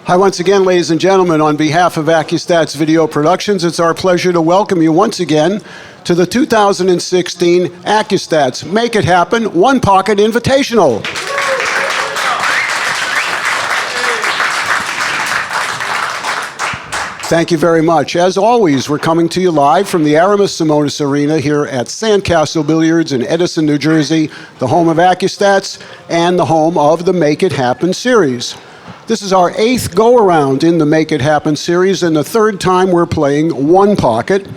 Hi once again, ladies and gentlemen. On behalf of Accu-Stats Video Productions, it's our pleasure to welcome you once again to the 2016 Accu-Stats Make-It-Happen One-Pocket Invitational. Thank you very much. As always, we're coming to you live from the Aramis-Simonis Arena here at Sandcastle Billiards in Edison, New Jersey, the home of Accu-Stats and the home of the Make-It-Happen series. This is our 8th go-around in the Make-It-Happen series and the 3rd time we're playing one pocket.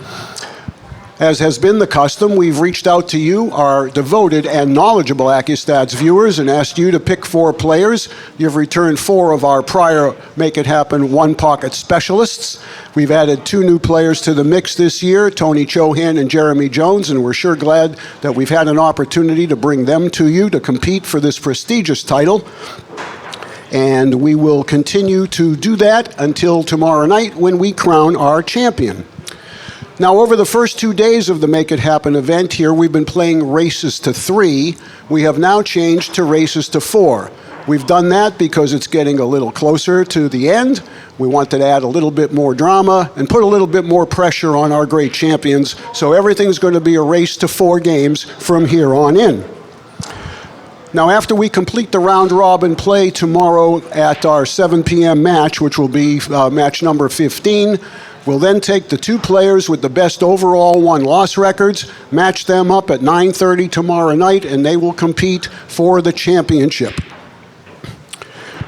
As has been the custom, we've reached out to you, our devoted and knowledgeable Accu-Stats viewers, and asked you to pick 4 players. You've returned 4 of our prior Make-It-Happen one-pocket specialists. We've added 2 new players to the mix this year, Tony Chohan and Jeremy Jones, and we're sure glad that we've had an opportunity to bring them to you to compete for this prestigious title. And we will continue to do that until tomorrow night when we crown our champion. Now, over the first 2 days of the Make It Happen event here, we've been playing races to 3. We have now changed to races to 4. We've done that because it's getting a little closer to the end. We wanted to add a little bit more drama and put a little bit more pressure on our great champions. So everything's going to be a race to 4 games from here on in. Now, after we complete the round-robin play tomorrow at our 7 p.m. match, which will be match number 15, we'll then take the 2 players with the best overall won-loss records, match them up at 9:30 tomorrow night, and they will compete for the championship.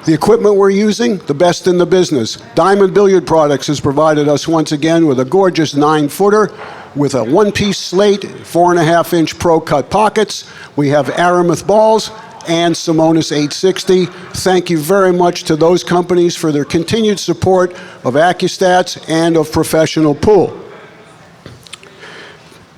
The equipment we're using, the best in the business. Diamond Billiard Products has provided us once again with a gorgeous 9-footer with a 1-piece slate, 4.5-inch pro-cut pockets. We have Aramis balls and Simonis 860. Thank you very much to those companies for their continued support of Accu-Stats and of professional pool.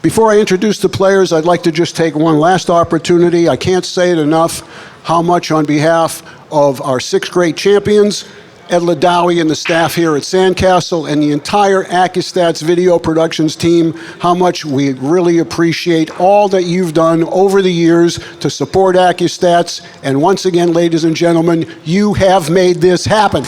Before I introduce the players, I'd like to just take one last opportunity. I can't say it enough how much on behalf of our 6 great champions, Ed Ladawi and the staff here at Sandcastle and the entire Accu-Stats video productions team, how much we really appreciate all that you've done over the years to support Accu-Stats. And once again, ladies and gentlemen, you have made this happen.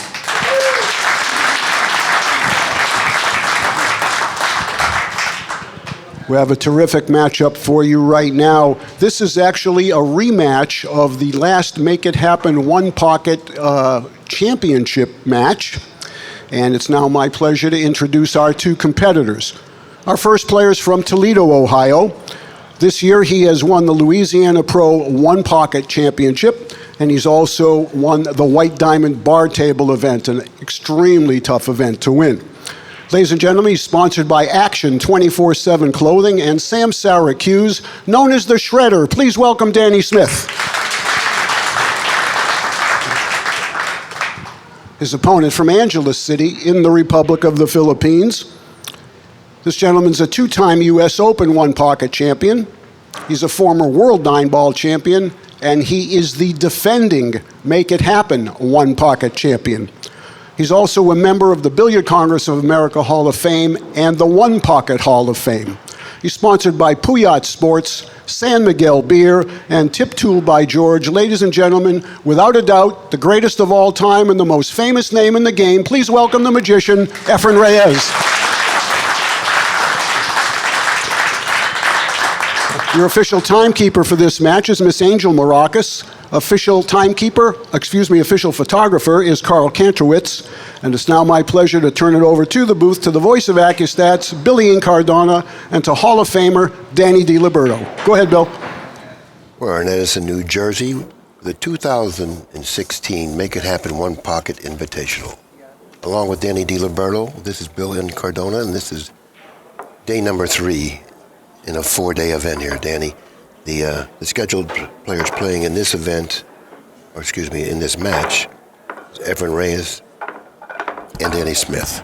We have a terrific matchup for you right now. This is actually a rematch of the last Make It Happen one-pocket championship match. And it's now my pleasure to introduce our 2 competitors. Our first player is from Toledo, Ohio. This year he has won the Louisiana Pro one-pocket championship, and he's also won the White Diamond Bar Table event, an extremely tough event to win. Ladies and gentlemen, he's sponsored by Action 24/7 Clothing and Samsara Syracuse, known as the Shredder. Please welcome Danny Smith. His opponent from Angeles City in the Republic of the Philippines. This gentleman's a 2-time U.S. Open one-pocket champion. He's a former World 9-ball champion, and he is the defending Make It Happen one-pocket champion. He's also a member of the Billiard Congress of America Hall of Fame and the One Pocket Hall of Fame. He's sponsored by Puyat Sports, San Miguel Beer, and Tip Tool by George. Ladies and gentlemen, without a doubt, the greatest of all time and the most famous name in the game, please welcome the magician, Efren Reyes. Your official timekeeper for this match is Miss Angel Maracas. Official photographer is Carl Kantrowitz. And it's now my pleasure to turn it over to the booth to the voice of Accu-Stats, Billy Incardona, and to Hall of Famer Danny DiLiberto. Go ahead, Bill. We're in Edison, New Jersey, the 2016 Make It Happen One-Pocket Invitational. Along with Danny DiLiberto, this is Bill Incardona, and this is day number 3 in a 4-day event here, Danny. The scheduled players playing in this event, in this match, is Efren Reyes and Danny Smith.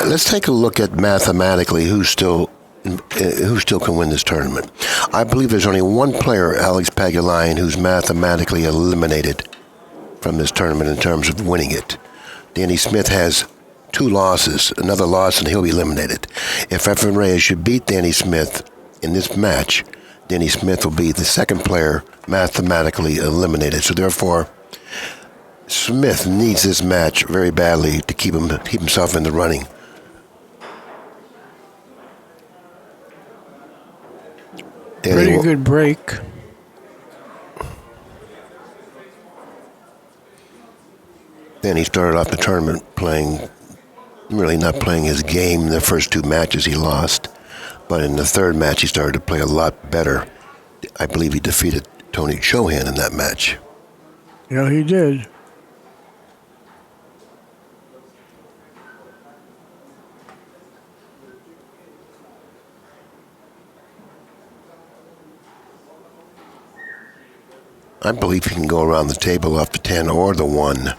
Let's take a look at mathematically who still can win this tournament. I believe there's only one player, Alex Pagulayan, who's mathematically eliminated from this tournament in terms of winning it. Danny Smith has 2 losses, another loss, and he'll be eliminated. If Efren Reyes should beat Danny Smith in this match, Danny Smith will be the second player mathematically eliminated. So therefore, Smith needs this match very badly to keep himself in the running. Pretty good break. Then he started off the tournament really not playing his game. In the first two matches he lost, but in the third match he started to play a lot better. I believe he defeated Tony Chohan in that match. Yeah, he did. I believe he can go around the table off the 10 or the 1,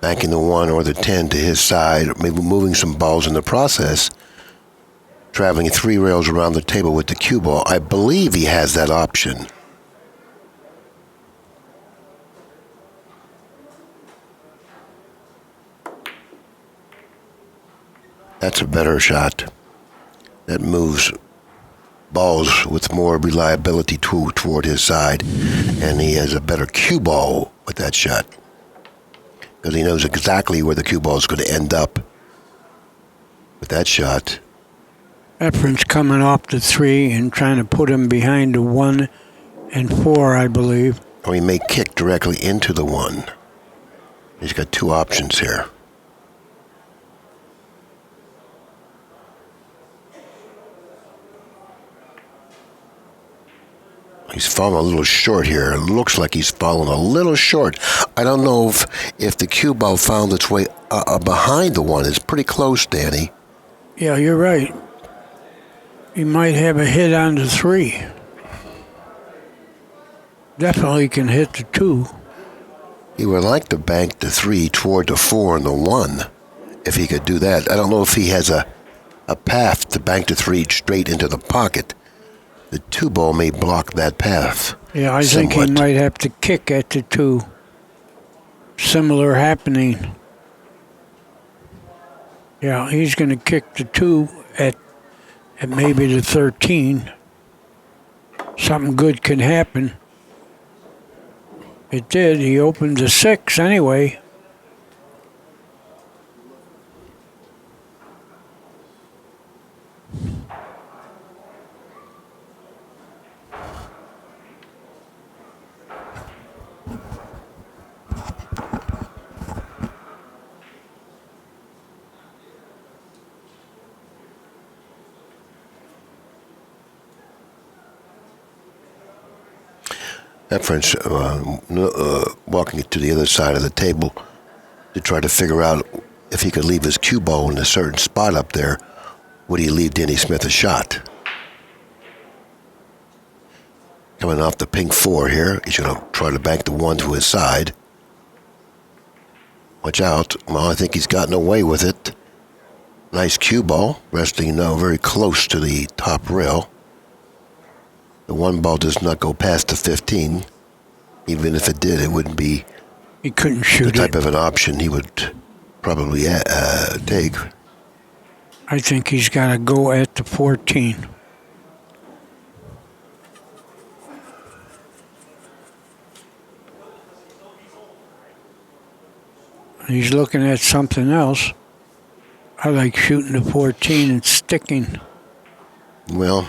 banking the 1 or the 10 to his side, maybe moving some balls in the process, traveling 3 rails around the table with the cue ball. I believe he has that option. That's a better shot. That moves balls with more reliability toward his side, and he has a better cue ball with that shot because he knows exactly where the cue ball is going to end up with that shot. Efren's coming off the 3 and trying to put him behind the 1 and 4, I believe. Or he may kick directly into the 1. He's got 2 options here. He's falling a little short here. It looks like he's fallen a little short. I don't know if the cue ball found its way behind the 1. It's pretty close, Danny. Yeah, you're right. He might have a hit on the 3. Definitely can hit the 2. He would like to bank the 3 toward the 4 and the 1, if he could do that. I don't know if he has a path to bank the 3 straight into the pocket. The 2 ball may block that path. Yeah, I somewhat. think he might have to kick at the 2. Similar happening. Yeah, he's going to kick the 2 at maybe the 13. Something good can happen. It did. He opened the 6 anyway. Efren's walking to the other side of the table to try to figure out if he could leave his cue ball in a certain spot up there. Would he leave Danny Smith a shot? Coming off the pink 4 here, he's going to try to bank the 1 to his side. Watch out. Well, I think he's gotten away with it. Nice cue ball, resting now very close to the top rail. The 1 ball does not go past the 15. Even if it did, it wouldn't be He couldn't shoot the type it. of an option he would probably take. I think he's got to go at the 14. He's looking at something else. I like shooting the 14 and sticking. Well,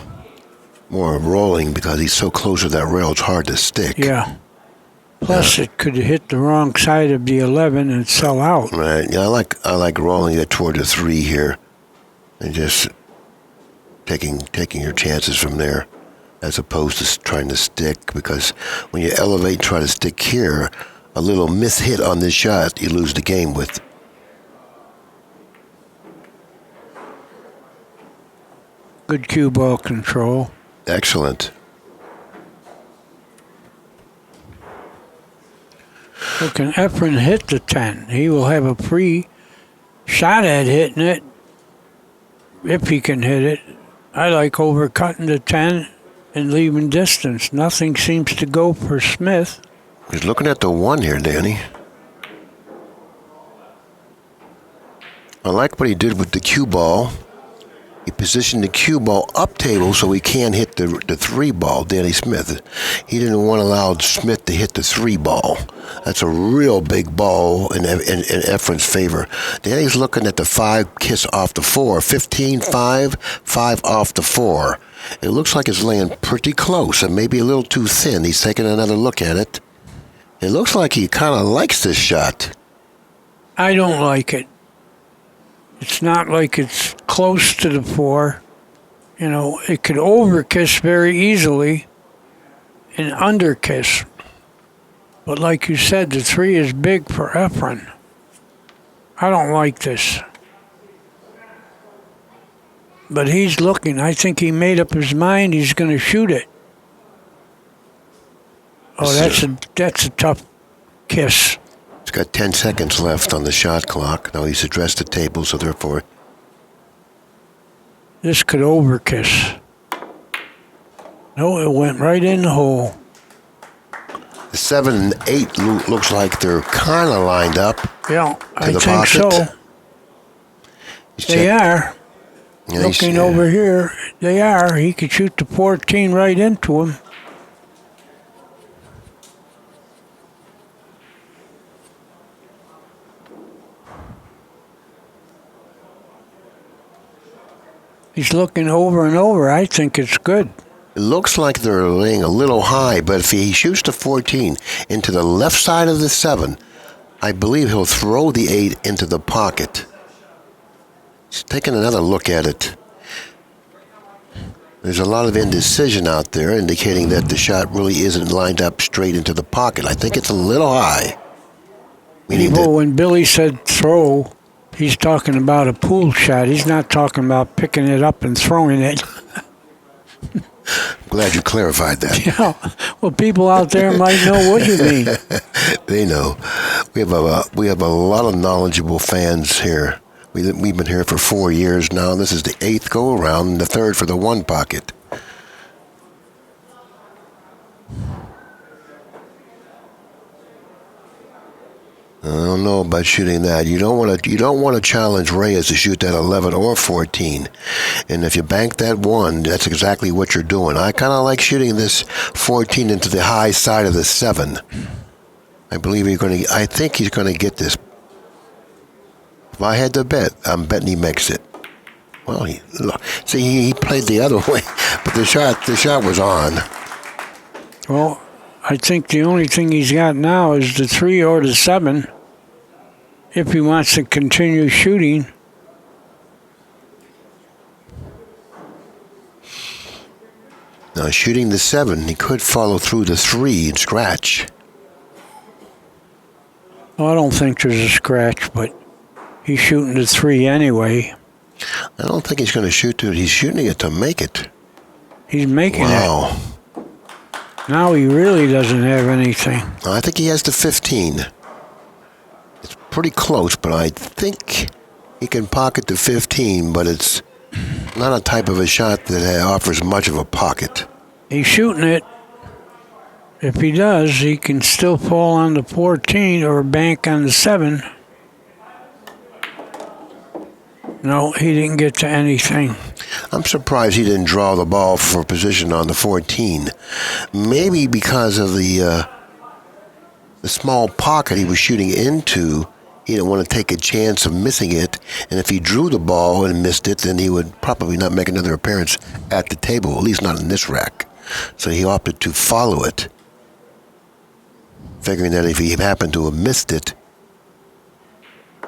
more rolling because he's so close to that rail, it's hard to stick. Yeah. Plus, it could hit the wrong side of the 11 and sell out. Right. Yeah, I like rolling it toward the 3 here, and just taking your chances from there, as opposed to trying to stick. Because when you elevate and try to stick here, a little mishit on this shot, you lose the game with. Good cue ball control. Excellent. So can Efren hit the 10? He will have a free shot at hitting it if he can hit it. I like overcutting the 10 and leaving distance. Nothing seems to go for Smith. He's looking at the 1 here, Danny. I like what he did with the cue ball. He positioned the cue ball up table so he can't hit the 3 ball, Danny Smith. He didn't want to allow Smith to hit the 3 ball. That's a real big ball in Efren's favor. Danny's looking at the 5 kiss off the 4. 15-5, 5 off the 4. It looks like it's laying pretty close and maybe a little too thin. He's taking another look at it. It looks like he kind of likes this shot. I don't like it. It's not like it's close to the 4. You know, it could overkiss very easily and underkiss. But like you said, the 3 is big for Efren. I don't like this. But he's looking. I think he made up his mind he's going to shoot it. Oh, that's a tough kiss. He's got 10 seconds left on the shot clock. Now he's addressed the table, so therefore... This could overkiss. No, it went right in the hole. The 7 and 8 looks like they're kind of lined up. Yeah, I the think pocket. so. They are. Yeah, Looking over here, they are. He could shoot the 14 right into him. He's looking over and over. I think it's good. It looks like they're laying a little high, but if he shoots the 14 into the left side of the 7, I believe he'll throw the 8 into the pocket. He's taking another look at it. There's a lot of indecision out there indicating that the shot really isn't lined up straight into the pocket. I think it's a little high. When Billy said throw, he's talking about a pool shot. He's not talking about picking it up and throwing it. I'm glad you clarified that. Yeah, well, people out there might know what you mean. They know. We have a lot of knowledgeable fans here. We've been here for 4 years now. This is the 8th go-around and the 3rd for the 1 pocket. I don't know about shooting that. You don't want to challenge Reyes to shoot that 11 or 14. And if you bank that 1, that's exactly what you're doing. I kind of like shooting this 14 into the high side of the 7. I think he's going to get this. If I had to bet, I'm betting he makes it. Well, he played the other way, but the shot was on. Well, I think the only thing he's got now is the 3 or the 7. If he wants to continue shooting. Now, shooting the 7, he could follow through the 3 and scratch. Well, I don't think there's a scratch, but he's shooting the 3 anyway. I don't think he's going to shoot it. He's shooting it to make it. He's making it. Wow. Now he really doesn't have anything. I think he has the 15. It's pretty close, but I think he can pocket the 15, but it's not a type of a shot that offers much of a pocket. He's shooting it. If he does, he can still fall on the 14 or bank on the 7. No, he didn't get to anything. I'm surprised he didn't draw the ball for position on the 14. Maybe because of the small pocket he was shooting into, he didn't want to take a chance of missing it. And if he drew the ball and missed it, then he would probably not make another appearance at the table, at least not in this rack. So he opted to follow it, figuring that if he happened to have missed it,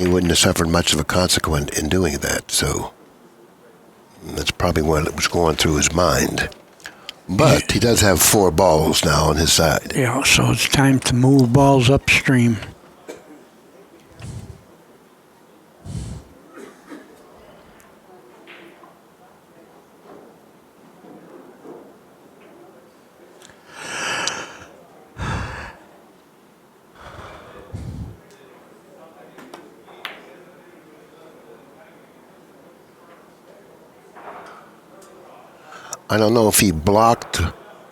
he wouldn't have suffered much of a consequence in doing that. So that's probably what was going through his mind. But he does have 4 balls now on his side. Yeah, so it's time to move balls upstream. I don't know if he blocked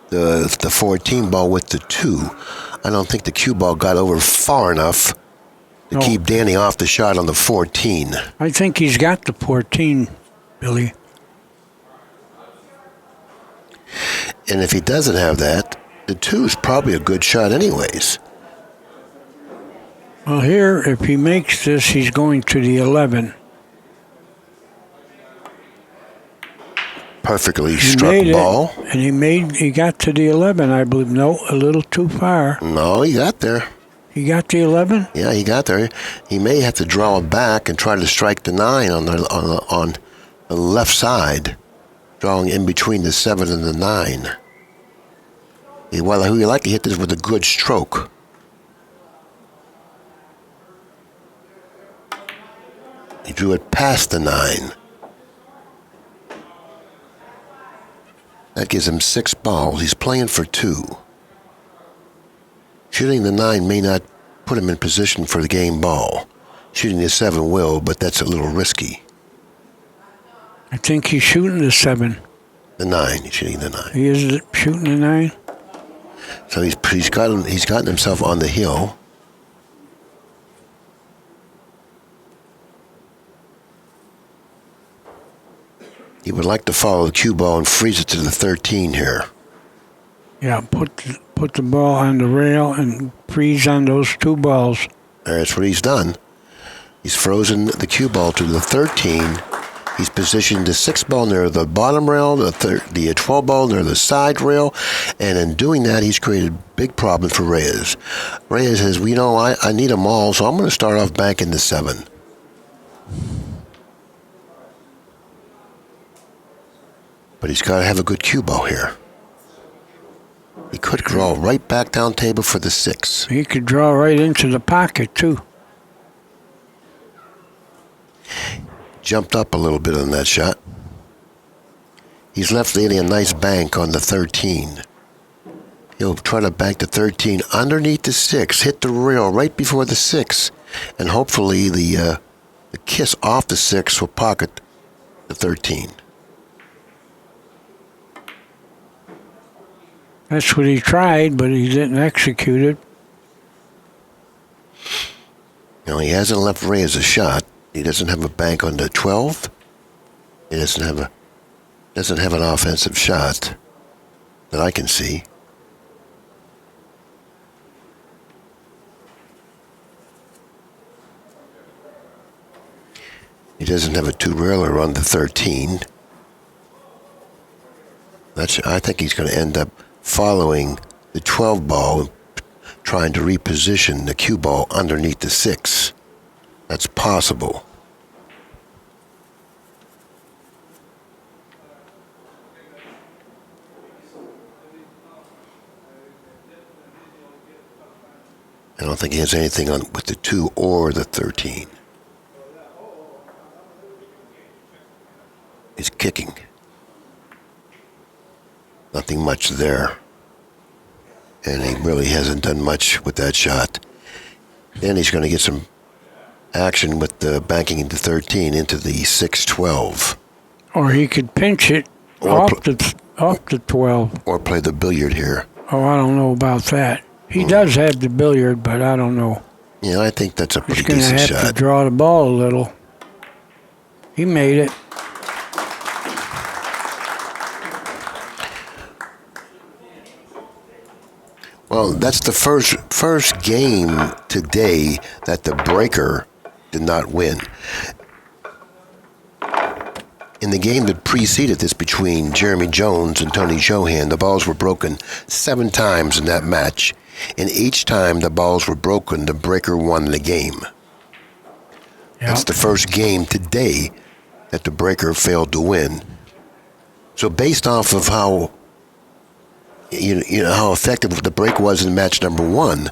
the 14 ball with the 2. I don't think the cue ball got over far enough to keep Danny off the shot on the 14. I think he's got the 14, Billy. And if he doesn't have that, the 2 is probably a good shot anyways. Well, here, if he makes this, he's going to the 11. Perfectly He struck made ball. it, and he got to the 11, I believe. No, a little too far. No, he got there. He got the 11? Yeah, he got there. He may have to draw it back and try to strike the 9 on the left side, drawing in between the 7 and the 9. He would like to hit this with a good stroke. He drew it past the 9. That gives him 6 balls. He's playing for 2. Shooting the 9 may not put him in position for the game ball. Shooting the 7 will, but that's a little risky. I think he's shooting the 7. The 9. He's shooting the 9. He is shooting the 9? So he's gotten himself on the hill. He would like to follow the cue ball and freeze it to the 13 here. Yeah, put the ball on the rail and freeze on those 2 balls. That's what he's done. He's frozen the cue ball to the 13. He's positioned the 6 ball near the bottom rail, the 12 ball near the side rail, and in doing that, he's created big problems for Reyes. Reyes says, I need them all, so I'm going to start off banking the 7. But he's got to have a good cue ball here. He could draw right back down table for the 6. He could draw right into the pocket, too. Jumped up a little bit on that shot. He's left leading a nice bank on the 13. He'll try to bank the 13 underneath the 6, hit the rail right before the 6, and hopefully the kiss off the 6 will pocket the 13. That's what he tried, but he didn't execute it. He hasn't left Reyes a shot. He doesn't have a bank on the 12. He doesn't have an offensive shot that I can see. He doesn't have a 2-railer on the 13. I think he's going to end up following the 12 ball, trying to reposition the cue ball underneath the 6. That's possible. I don't think he has anything on with the 2 or the 13. He's kicking. Nothing much there. And he really hasn't done much with that shot. Then he's going to get some action with the banking into 13 into the 6-12. Or he could pinch it off the 12. Or play the billiard here. Oh, I don't know about that. He does have the billiard, but I don't know. Yeah, I think that's a pretty He's going decent to have to shot. draw the ball a little. He made it. Well, that's the first game today that the breaker did not win. In the game that preceded this between Jeremy Jones and Tony Johan, the balls were broken 7 times in that match. And each time the balls were broken, the breaker won the game. Yep. That's the first game today that the breaker failed to win. So based off of how how effective the break was in match number 1,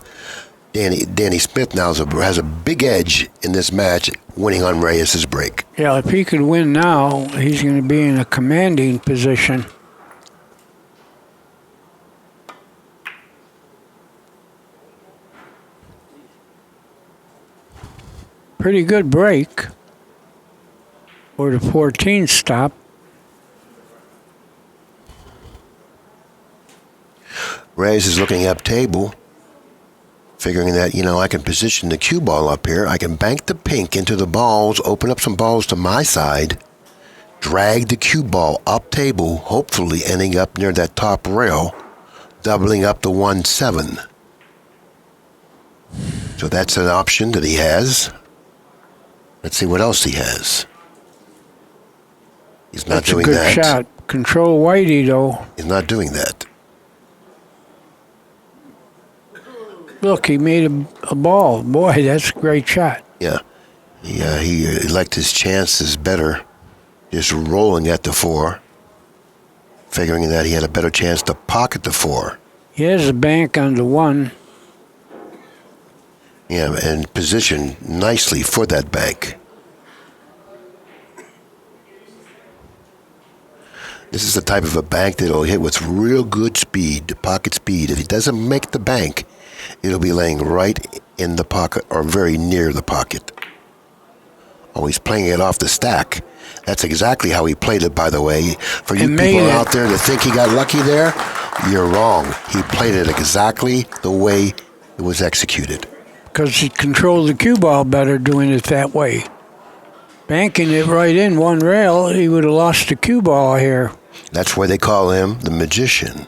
Danny Smith now has a big edge in this match, winning on Reyes' break. Yeah, if he could win now, he's going to be in a commanding position. Pretty good break for the 14 stop. Reyes is looking up table, figuring that, I can position the cue ball up here. I can bank the pink into the balls, open up some balls to my side, drag the cue ball up table, hopefully ending up near that top rail, doubling up the 1-7. So that's an option that he has. Let's see what else he has. He's not doing that. That's a good shot. Control whitey, though. He's not doing that. Look, he made a ball. Boy, that's a great shot. Yeah. He liked his chances better just rolling at the 4, figuring that he had a better chance to pocket the 4. He has a bank on the 1. Yeah, and positioned nicely for that bank. This is the type of a bank that'll hit with real good speed, pocket speed. If he doesn't make the bank, it'll be laying right in the pocket or very near the pocket. Oh, he's playing it off the stack. That's exactly how he played it, by the way. For you people out there that think he got lucky there, you're wrong. He played it exactly the way it was executed. Because he controlled the cue ball better doing it that way. Banking it right in one rail, he would have lost the cue ball here. That's why they call him the magician.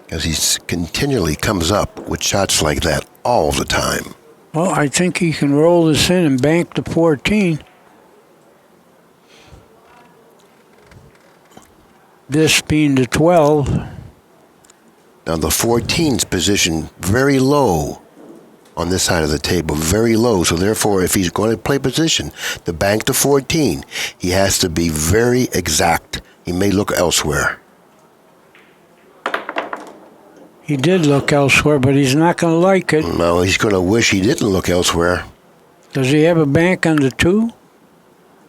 Because he continually comes up with shots like that all the time. Well, I think he can roll this in and bank the 14. This being the 12. Now the 14's positioned very low on this side of the table, very low. So therefore, if he's going to play position to bank the 14, he has to be very exact. He may look elsewhere. He did look elsewhere, but he's not going to like it. No, he's going to wish he didn't look elsewhere. Does he have a bank on the 2?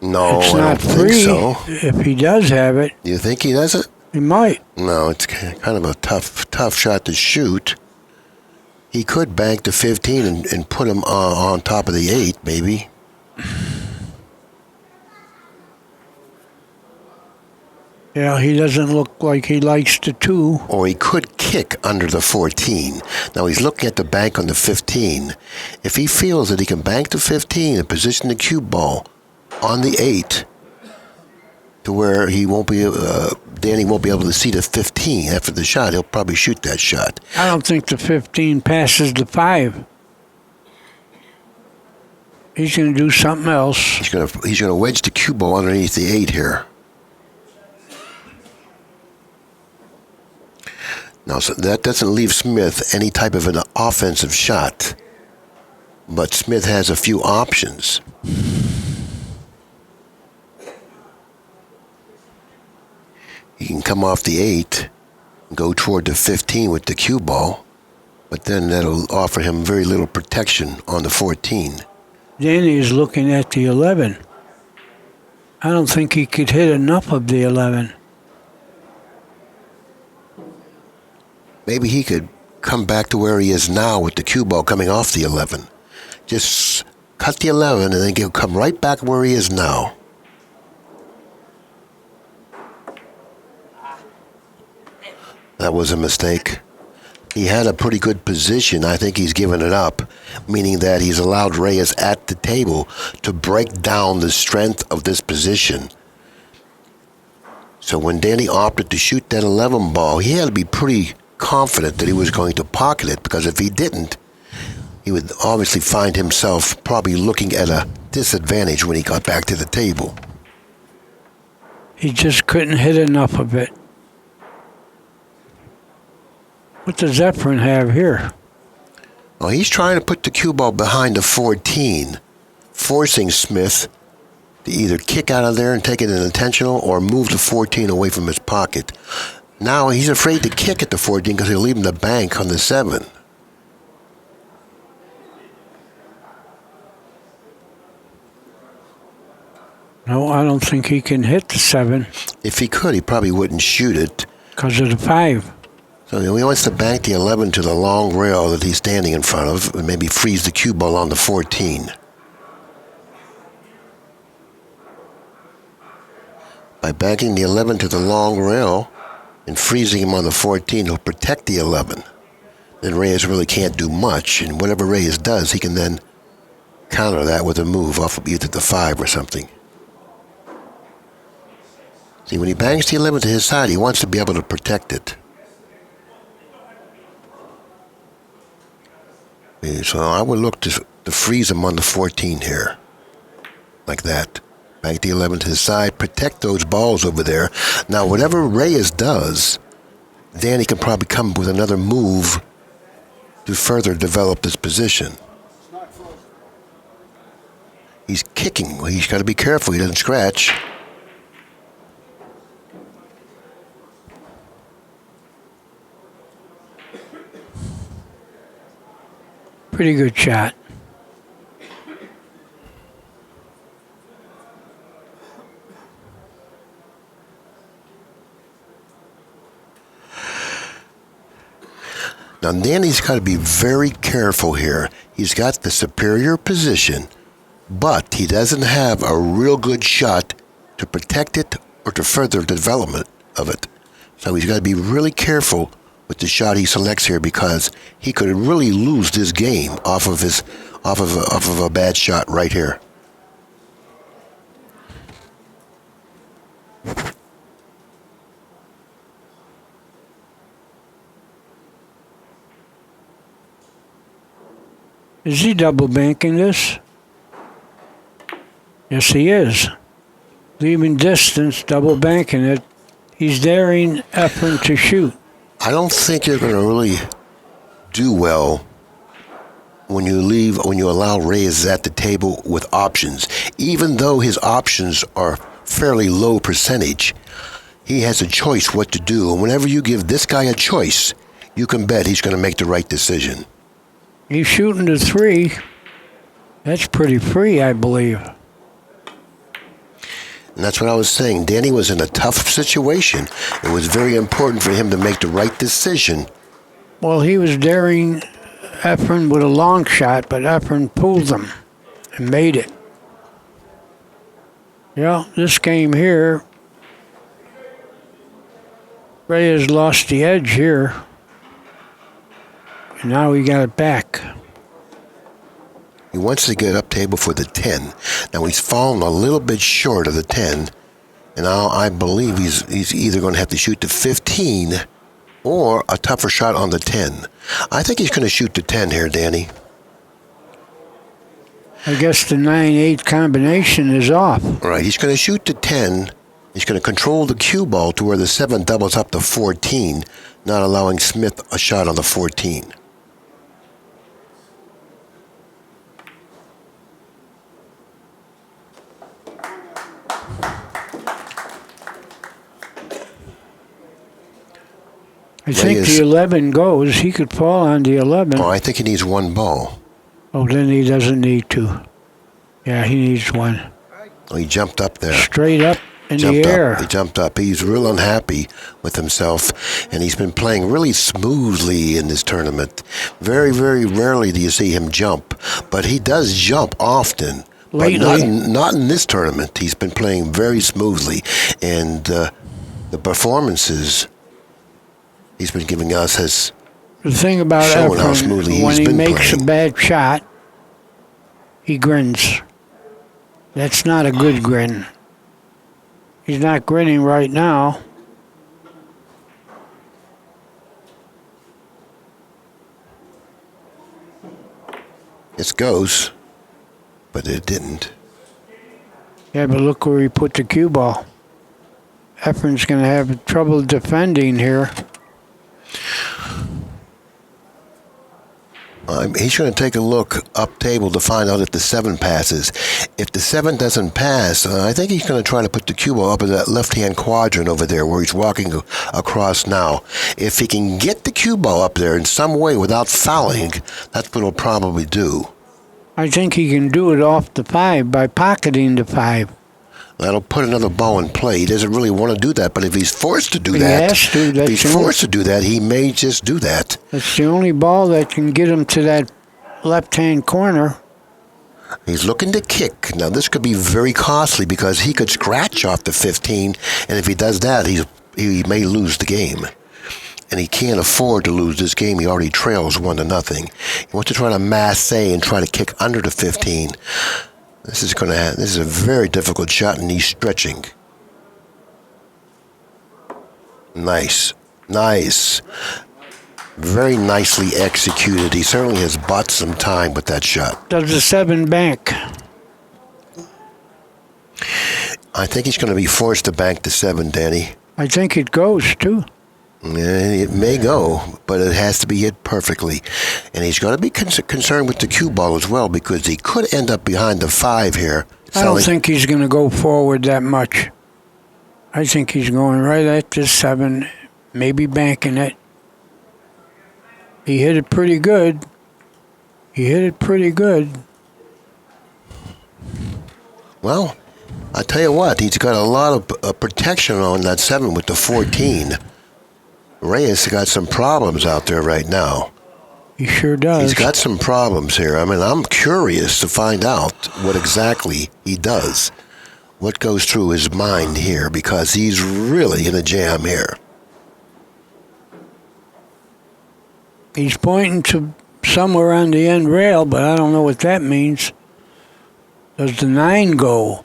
No, it's I not don't free. think so. If he does have it, You think he does it? he might. No, it's kind of a tough shot to shoot. He could bank the 15 and put him on top of the 8, maybe. Yeah, he doesn't look like he likes the 2. Or he could kick under the 14. Now he's looking at the bank on the 15. If he feels that he can bank the 15 and position the cue ball on the 8 to where he won't be, Danny won't be able to see the 15 after the shot, he'll probably shoot that shot. I don't think the 15 passes the 5. He's going to do something else. He's gonna wedge the cue ball underneath the 8 here. Now, so that doesn't leave Smith any type of an offensive shot, but Smith has a few options. He can come off the 8 and go toward the 15 with the cue ball, but then that'll offer him very little protection on the 14. Danny is looking at the 11. I don't think he could hit enough of the 11. Maybe he could come back to where he is now with the cue ball coming off the 11. Just cut the 11 and then he'll come right back where he is now. That was a mistake. He had a pretty good position. I think he's given it up, meaning that he's allowed Reyes at the table to break down the strength of this position. So when Danny opted to shoot that 11 ball, he had to be pretty confident that he was going to pocket it, because if he didn't, he would obviously find himself probably looking at a disadvantage when he got back to the table. He just couldn't hit enough of it. What does Efren have here? Well, he's trying to put the cue ball behind the 14, forcing Smith to either kick out of there and take it in intentional or move the 14 away from his pocket. Now he's afraid to kick at the 14 because he'll leave him the bank on the 7. No, I don't think he can hit the 7. If he could, he probably wouldn't shoot it. Because of the 5. So he wants to bank the 11 to the long rail that he's standing in front of and maybe freeze the cue ball on the 14. By banking the 11 to the long rail and freezing him on the 14, he'll protect the 11. Then Reyes really can't do much, and whatever Reyes does, he can then counter that with a move off of either the 5 or something. See, when he bangs the 11 to his side, he wants to be able to protect it. So I would look to freeze him on the 14 here. Like that. Bank the 11 to his side, protect those balls over there. Now, whatever Reyes does, Danny can probably come up with another move to further develop this position. He's kicking. Well, he's got to be careful he doesn't scratch. Pretty good shot. Now, Danny's got to be very careful here. He's got the superior position, but he doesn't have a real good shot to protect it or to further the development of it. So he's got to be really careful with the shot he selects here, because he could really lose this game off of a bad shot right here. Is he double banking this? Yes, he is. Leaving distance, double banking it. He's daring Efren to shoot. I don't think you're going to really do well when you allow Reyes at the table with options. Even though his options are fairly low percentage, he has a choice what to do. And whenever you give this guy a choice, you can bet he's going to make the right decision. He's shooting to 3. That's pretty free, I believe. And that's what I was saying. Danny was in a tough situation. It was very important for him to make the right decision. Well, he was daring Efren with a long shot, but Efren pulled him and made it. Yeah, this game here, Reyes lost the edge here. And now he got it back. He wants to get up table for the 10. Now he's fallen a little bit short of the 10. And now I believe he's either going to have to shoot the 15 or a tougher shot on the 10. I think he's going to shoot the 10 here, Danny. I guess the 9-8 combination is off. All right, he's going to shoot the 10. He's going to control the cue ball to where the 7 doubles up to 14, not allowing Smith a shot on the 14. I think the 11 goes. He could fall on the 11. Oh, I think he needs one ball. Oh, then he doesn't need to. Yeah, he needs one. Oh, he jumped up there. Straight up in the air. He jumped up. He's real unhappy with himself, and he's been playing really smoothly in this tournament. Very, very rarely do you see him jump, but he does jump often. Lately. But not in this tournament. He's been playing very smoothly, and the performances he's been giving us has the thing about shown how Efren, smoothly when he's he been makes playing. a bad shot, he grins. That's not a good grin. He's not grinning right now. It goes, but it didn't. Yeah, but look where he put the cue ball. Efren's going to have trouble defending here. He's going to take a look up table to find out if the 7 passes. If the 7 doesn't pass, I think he's going to try to put the cue ball up in that left-hand quadrant over there where he's walking across now. If he can get the cue ball up there in some way without fouling, that's what he'll probably do. I think he can do it off the 5 by pocketing the 5. That'll put another ball in play. He doesn't really want to do that, but if he's forced to do that, if he's forced to do that, he may just do that. It's the only ball that can get him to that left-hand corner. He's looking to kick. Now, this could be very costly because he could scratch off the 15, and if he does that, he may lose the game. and he can't afford to lose this game. He already trails 1-0. He wants to try to masse and try to kick under the 15. This is a very difficult shot, and he's stretching. Nice. Very nicely executed. He certainly has bought some time with that shot. Does the 7 bank? I think he's going to be forced to bank the 7, Danny. I think it goes, too. It may go, but it has to be hit perfectly. And he's going to be concerned with the cue ball as well, because he could end up behind the 5 here. I don't think he's going to go forward that much. I think he's going right at the 7, maybe banking it. He hit it pretty good. Well, I tell you what, he's got a lot of protection on that 7 with the 14. Reyes got some problems out there right now. He sure does. He's got some problems here. I mean, I'm curious to find out what exactly he does. What goes through his mind here, because he's really in a jam here. He's pointing to somewhere on the end rail, but I don't know what that means. Does the 9 go?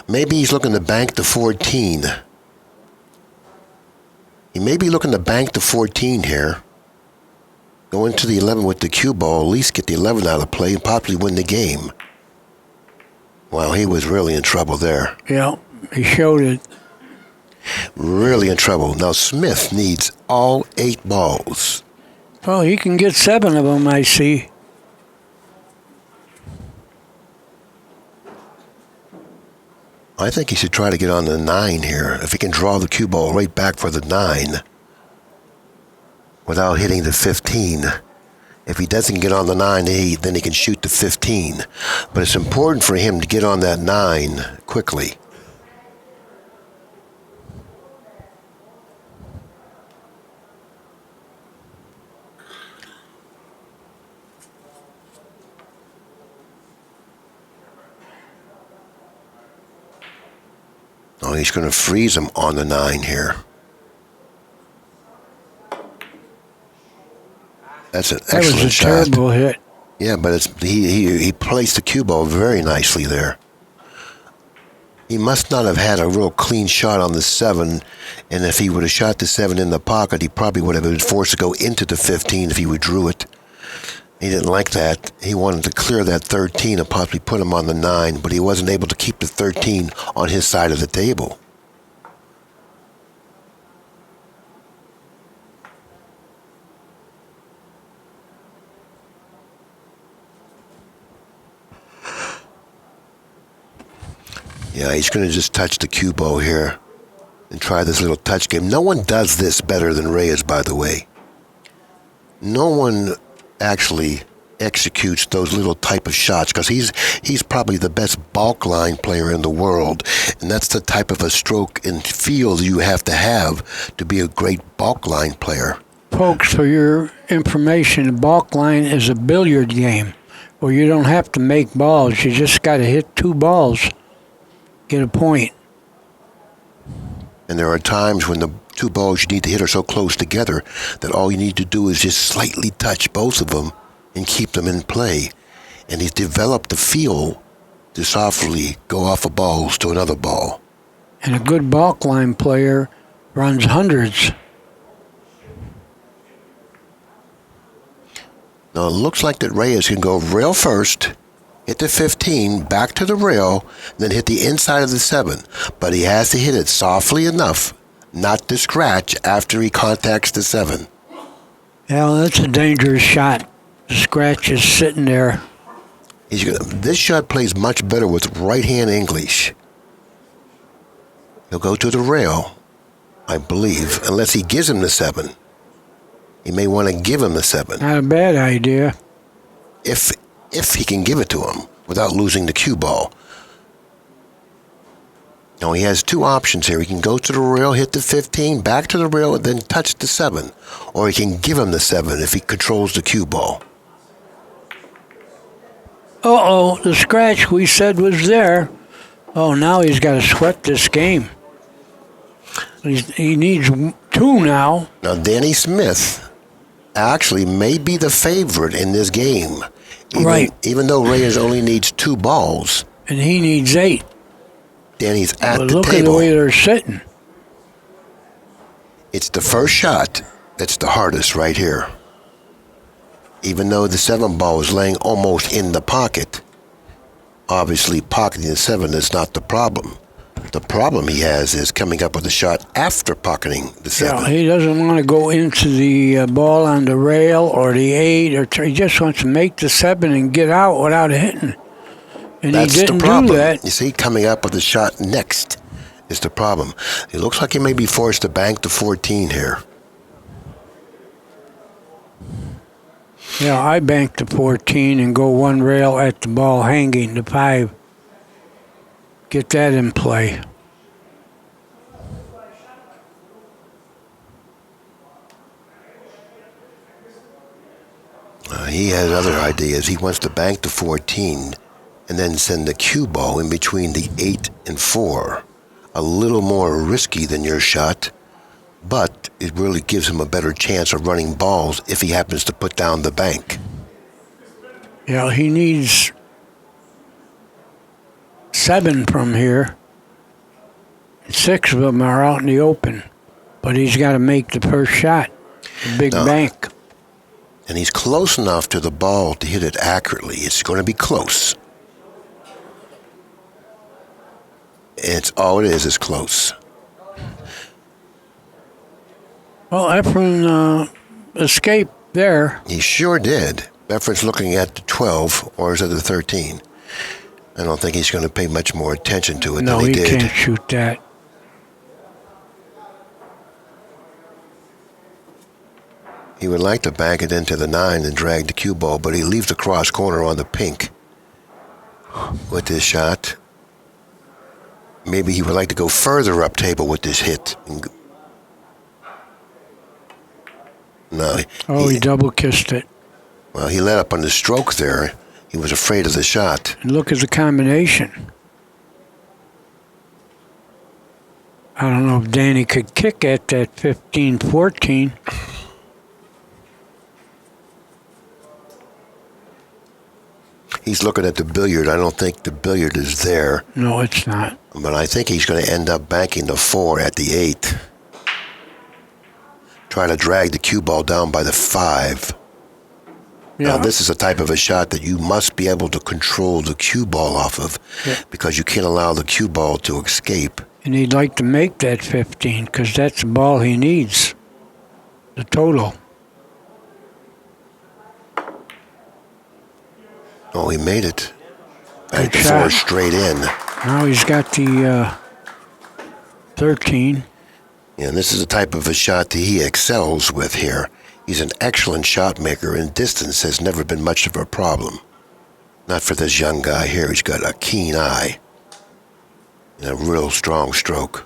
Maybe he's looking to bank the 14. He may be looking to bank the 14 here. Go into the 11 with the cue ball, at least get the 11 out of play and possibly win the game. Wow, he was really in trouble there. Yeah, he showed it. Really in trouble. Now Smith needs all 8 balls. Well, he can get 7 of them, I see. I think he should try to get on the 9 here. If he can draw the cue ball right back for the 9 without hitting the 15. If he doesn't get on the 9, then he can shoot the 15. But it's important for him to get on that 9 quickly. Oh, he's going to freeze him on the 9 here. That's an excellent shot. That was a terrible hit. Yeah, but he placed the cue ball very nicely there. He must not have had a real clean shot on the 7, and if he would have shot the 7 in the pocket, he probably would have been forced to go into the 15 if he withdrew it. He didn't like that. He wanted to clear that 13 and possibly put him on the 9, but he wasn't able to keep the 13 on his side of the table. Yeah, he's going to just touch the cue ball here and try this little touch game. No one does this better than Reyes, by the way. No one actually executes those little type of shots, because he's probably the best bulk line player in the world, and that's the type of a stroke and feel you have to be a great bulk line player. Folks, for your information, a bulk line is a billiard game where you don't have to make balls. You just got to hit 2 balls, get a point. And there are times when the 2 balls you need to hit are so close together that all you need to do is just slightly touch both of them and keep them in play. And he's developed the feel to softly go off of balls to another ball. And a good bulk line player runs hundreds. Now it looks like that Reyes can go rail first, hit the 15, back to the rail, then hit the inside of the 7. But he has to hit it softly enough not to scratch after he contacts the 7. Yeah, that's a dangerous shot. The scratch is sitting there. This shot plays much better with right-hand English. He'll go to the rail, I believe, unless he gives him the 7. He may want to give him the 7. Not a bad idea. If he can give it to him without losing the cue ball. Now he has 2 options here. He can go to the rail, hit the 15, back to the rail, and then touch the 7. Or he can give him the 7 if he controls the cue ball. Uh-oh, the scratch we said was there. Oh, now he's got to sweat this game. He needs 2 now. Now, Danny Smith actually may be the favorite in this game. Right. Even though Reyes only needs 2 balls, And he needs 8. Danny's at But the look table. at the way they're sitting. It's the first shot that's the hardest right here. Even though the 7 ball is laying almost in the pocket, obviously pocketing the 7 is not the problem. The problem he has is coming up with a shot after pocketing the 7. Yeah, he doesn't want to go into the ball on the rail or the 8 or 3. He just wants to make the 7 and get out without hitting. And That's he didn't the problem. do that. You see, coming up with a shot next is the problem. It looks like he may be forced to bank the 14 here. Yeah, I banked the 14 and go 1 rail at the ball hanging, the 5. Get that in play. He has other ideas. He wants to bank the 14 and then send the cue ball in between the 8 and 4. A little more risky than your shot, but it really gives him a better chance of running balls if he happens to put down the bank. Yeah, he needs 7 from here. 6 of them are out in the open, but he's got to make the first shot. The big bank. And he's close enough to the ball to hit it accurately. It's going to be close. It's all it is close. Well, Efren escaped there. He sure did. Efren's looking at the 12, or is it the 13? I don't think he's going to pay much more attention to it No, than he he did. can't shoot that. He would like to bank it into the 9 and drag the cue ball, but he leaves the cross corner on the pink with this shot. Maybe he would like to go further up table with this hit. No. He double kissed it. Well, he let up on the stroke there. He was afraid of the shot. And look at the combination. I don't know if Danny could kick at that 15-14. He's looking at the billiard. I don't think the billiard is there. No, it's not. But I think he's going to end up banking the 4 at the 8. Trying to drag the cue ball down by the 5. Yeah. Now, this is a type of a shot that you must be able to control the cue ball off of, because you can't allow the cue ball to escape. And he'd like to make that 15 because that's the ball he needs, the total. Oh, he made it. Back Good to shot. 4 straight in. Now he's got the 13. And this is the type of a shot that he excels with here. He's an excellent shot maker, and distance has never been much of a problem. Not for this young guy here. He's got a keen eye and a real strong stroke.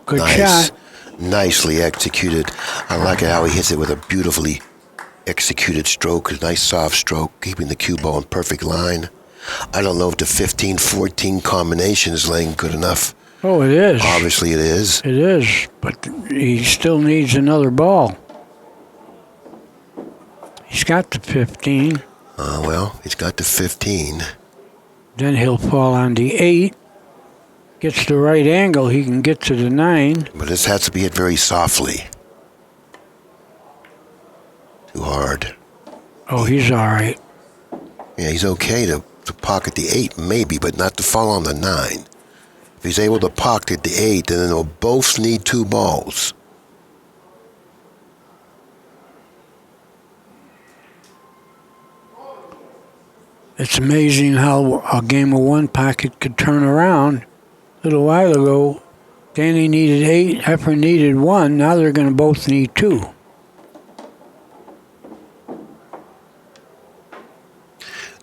Good Nice. shot. Nicely executed. I like how he hits it with a beautifully executed stroke, a nice soft stroke, keeping the cue ball in perfect line. I don't know if the 15-14 combination is laying good enough. Oh, it is. Obviously it is. It is, but he still needs another ball. He's got the 15. Well, he's got the 15. Then he'll fall on the 8. Gets the right angle, he can get to the 9. But this has to be hit very softly. Too hard. Oh, he's all right. Yeah, he's okay to pocket the 8, maybe, but not to fall on the 9. If he's able to pocket the 8, then they'll both need 2 balls. It's amazing how a game of 1 pocket could turn around. A little while ago, Danny needed 8, Efren needed 1. Now they're going to both need 2.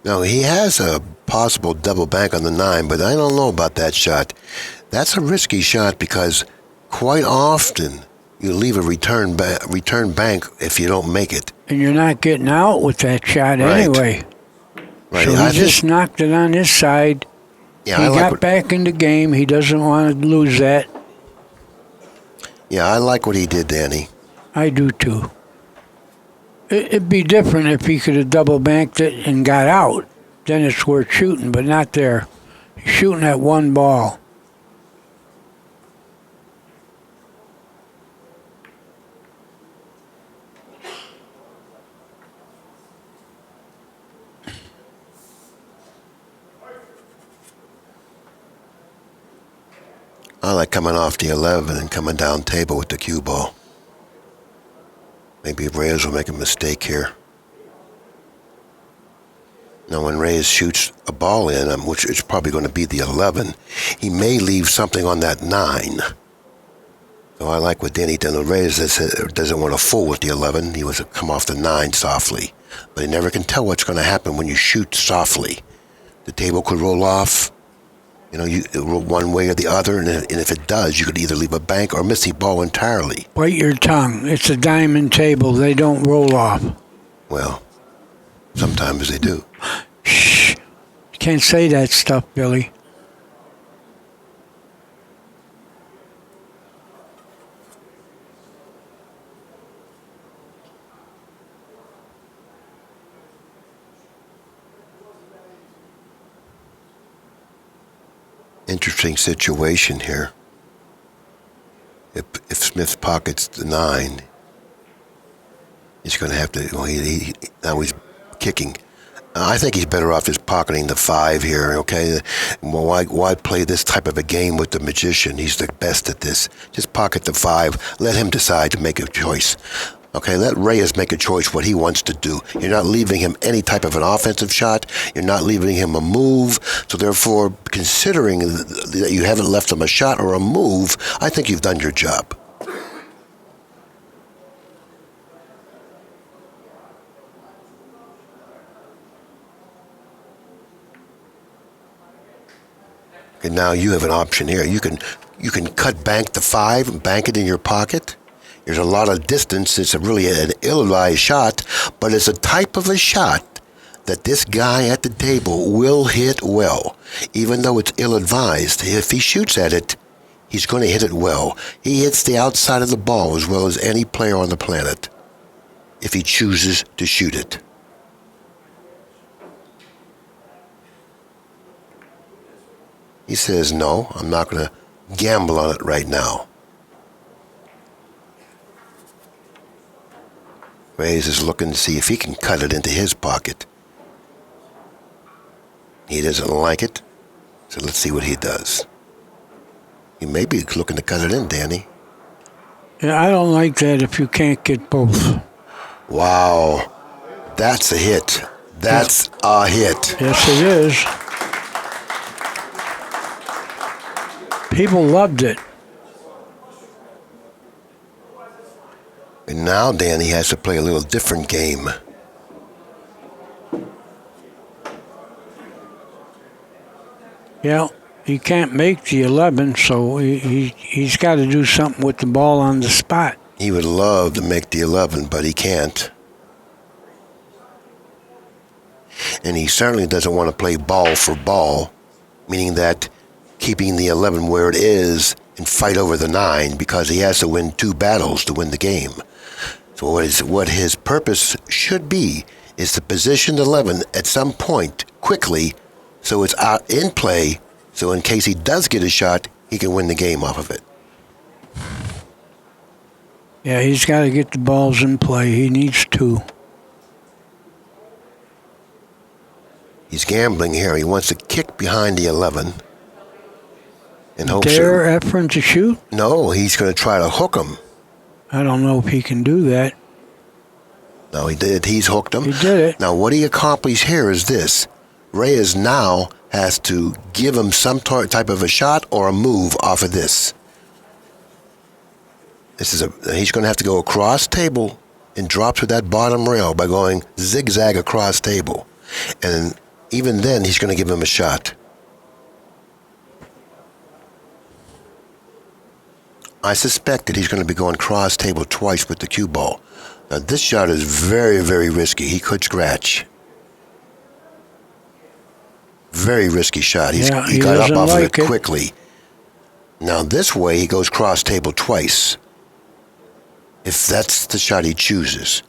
Now, he has a possible double bank on the 9, but I don't know about that shot. That's a risky shot because quite often you leave a return bank if you don't make it. And you're not getting out with that shot Right. anyway. Right. So I he just knocked it on his side. yeah, He I like got what, back in the game. He doesn't want to lose that. yeah, I like what he did, Danny. I do too. It'd be different if he could have double banked it and got out. Then it's worth shooting, but not there. He's shooting at one ball. I like coming off the 11 and coming down table with the cue ball. Maybe Reyes will make a mistake here. Now, when Reyes shoots a ball in, which is probably going to be the 11, he may leave something on that 9. So I like what Danny done. Reyes doesn't want to fool with the 11. He wants to come off the 9 softly. But he never can tell what's going to happen when you shoot softly. The table could roll off, you roll one way or the other, and if it does, you could either leave a bank or miss the ball entirely. Bite your tongue. It's a diamond table. They don't roll off. Well, sometimes they do. Shh. You can't say that stuff, Billy. Interesting situation here. If Smith pockets the 9, he's going to have to. Well, now he's kicking. I think he's better off just pocketing the 5 here. Okay, well, why play this type of a game with the magician? He's the best at this. Just pocket the 5. Let him decide to make a choice. Okay, let Reyes make a choice what he wants to do. You're not leaving him any type of an offensive shot. You're not leaving him a move. So therefore, considering that you haven't left him a shot or a move, I think you've done your job. And now you have an option here. You can cut bank the 5 and bank it in your pocket. There's a lot of distance. It's really an ill-advised shot, but it's a type of a shot that this guy at the table will hit well. Even though it's ill-advised, if he shoots at it, he's going to hit it well. He hits the outside of the ball as well as any player on the planet if he chooses to shoot it. He says, no, I'm not going to gamble on it right now. Reyes is looking to see if he can cut it into his pocket. He doesn't like it, so let's see what he does. He may be looking to cut it in, Danny. Yeah, I don't like that if you can't get both. Wow, that's a hit. That's a hit. Yes, it is. People loved it. And now Danny has to play a little different game. Yeah, he can't make the 11, so he's got to do something with the ball on the spot. He would love to make the 11, but he can't. And he certainly doesn't want to play ball for ball, meaning that keeping the 11 where it is and fight over the 9 because he has to win 2 battles to win the game. So what his purpose should be is to position the 11 at some point quickly so it's out in play, so in case he does get a shot, he can win the game off of it. Yeah, he's got to get the balls in play. He needs to. He's gambling here. He wants to kick behind the 11 and hope Dare Efren to shoot? No, he's going to try to hook him. I don't know if he can do that. No, he did. He's hooked him. He did it. Now, what he accomplished here is this. Reyes now has to give him some type of a shot or a move off of this. He's going to have to go across table and drop to that bottom rail by going zigzag across table. And even then, he's going to give him a shot. I suspect that he's going to be going cross table twice with the cue ball. Now, this shot is very, very risky. He could scratch. Very risky shot. He got up off of it quickly. Now, this way, he goes cross table twice. If that's the shot he chooses.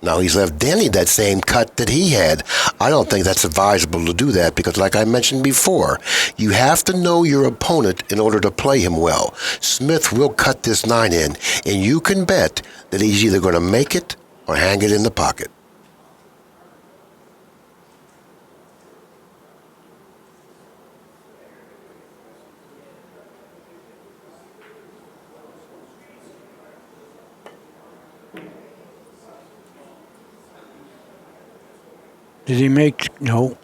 Now, he's left Danny that same cut that he had. I don't think that's advisable to do that because, like I mentioned before, you have to know your opponent in order to play him well. Smith will cut this 9 in, and you can bet that he's either going to make it or hang it in the pocket. Did he make? No.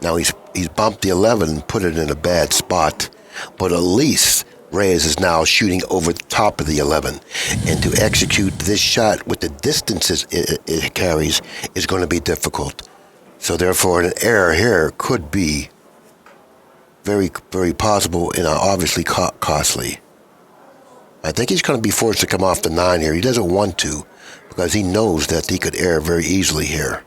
Now he's bumped the 11 and put it in a bad spot, but at least Reyes is now shooting over the top of the 11, and to execute this shot with the distances it carries is going to be difficult. So therefore, an error here could be very, very possible and obviously costly. I think he's going to be forced to come off the 9 here. He doesn't want to, because he knows that he could err very easily here.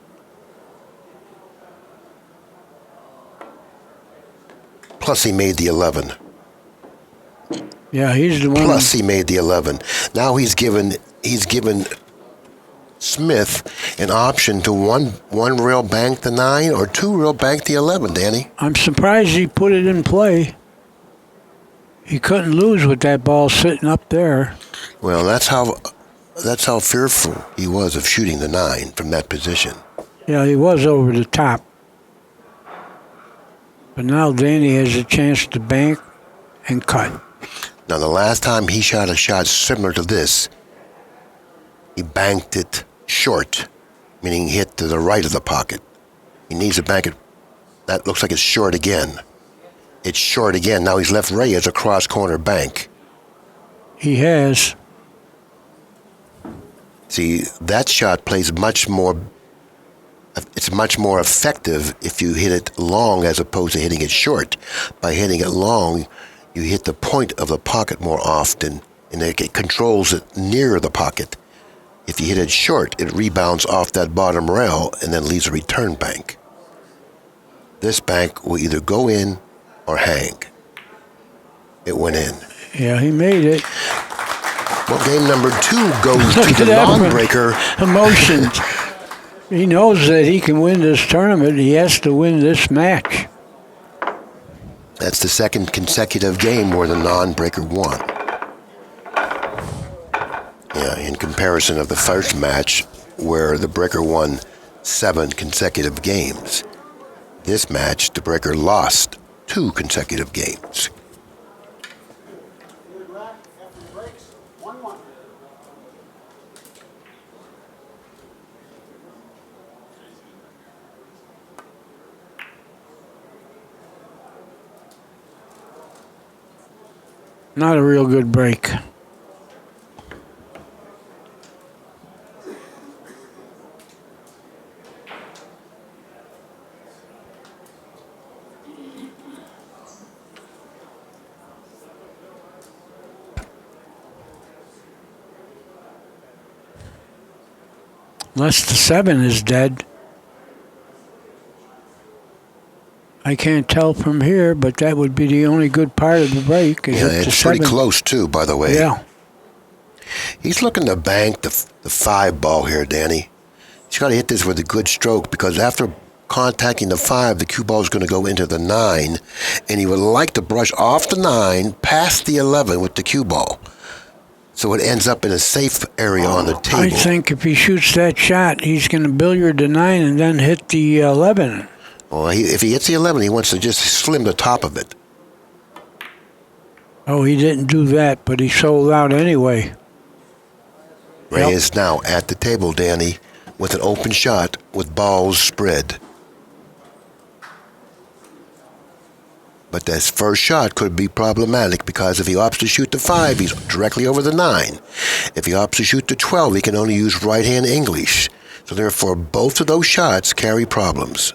Plus, he made the 11. Yeah, he's the one. Plus, he made the 11. Now he's given Smith an option to one rail bank the 9 or 2 rail bank the 11, Danny. I'm surprised he put it in play. He couldn't lose with that ball sitting up there. Well, that's how fearful he was of shooting the 9 from that position. Yeah, he was over the top. But now Danny has a chance to bank and cut. Now, the last time he shot a shot similar to this, he banked it short, meaning hit to the right of the pocket. He needs to bank it. That looks like it's short again. It's short again. Now he's left Reyes a cross-corner bank. He has. See, that shot plays much more. It's much more effective if you hit it long as opposed to hitting it short. By hitting it long, you hit the point of the pocket more often, and it controls it near the pocket. If you hit it short, it rebounds off that bottom rail and then leaves a return bank. This bank will either go in or hang. It went in. Yeah, he made it. Well, game number 2 goes to the non-breaker. Emotions. He knows that he can win this tournament. He has to win this match. That's the second consecutive game where the non-breaker won. Yeah, in comparison of the first match where the breaker won 7 consecutive games. This match, the breaker lost 2 consecutive games. Not a real good break. Unless the 7 is dead. I can't tell from here, but that would be the only good part of the break. Yeah, it's pretty close too, by the way. Yeah. He's looking to bank the 5 ball here, Danny. He's got to hit this with a good stroke because after contacting the 5, the cue ball is going to go into the 9, and he would like to brush off the 9 past the 11 with the cue ball. So it ends up in a safe area on the table. I think if he shoots that shot, he's going to billiard the 9 and then hit the 11. Well, if he hits the 11, he wants to just slim the top of it. Oh, he didn't do that, but he sold out anyway. Reyes is now at the table, Danny, with an open shot with balls spread. But this first shot could be problematic because if he opts to shoot the 5, he's directly over the 9. If he opts to shoot the 12, he can only use right-hand English. So therefore, both of those shots carry problems.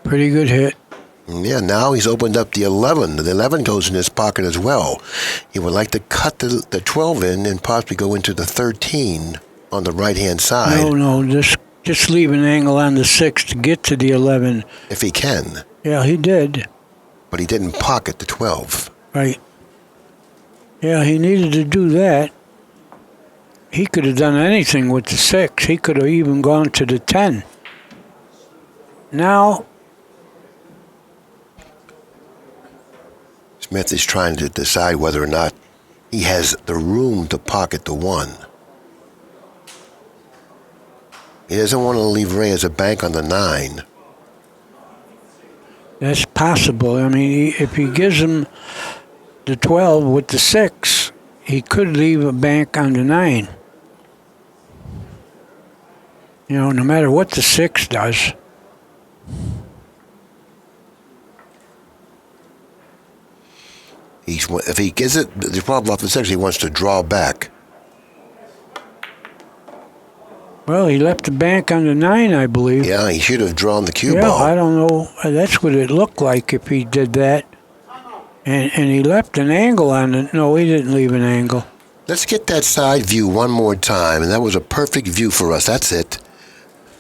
Pretty good hit. Yeah, now he's opened up the 11. The 11 goes in his pocket as well. He would like to cut the 12 in and possibly go into the 13 on the right-hand side. No, just leave an angle on the 6 to get to the 11. If he can. Yeah, he did. But he didn't pocket the 12. Right. Yeah, he needed to do that. He could have done anything with the 6. He could have even gone to the 10. Now, Smith is trying to decide whether or not he has the room to pocket the 1. He doesn't want to leave Reyes a bank on the 9. that's possible. I mean, if he gives him the 12 with the 6, he could leave a bank on the 9. You know, no matter what the 6 does. If he gets it, the problem off the 6, he wants to draw back. Well, he left the bank on the 9, I believe. Yeah, he should have drawn the cue Yeah, ball. I don't know. That's what it looked like if he did that. And he left an angle on it. No, he didn't leave an angle. Let's get that side view one more time, and that was a perfect view for us. That's it.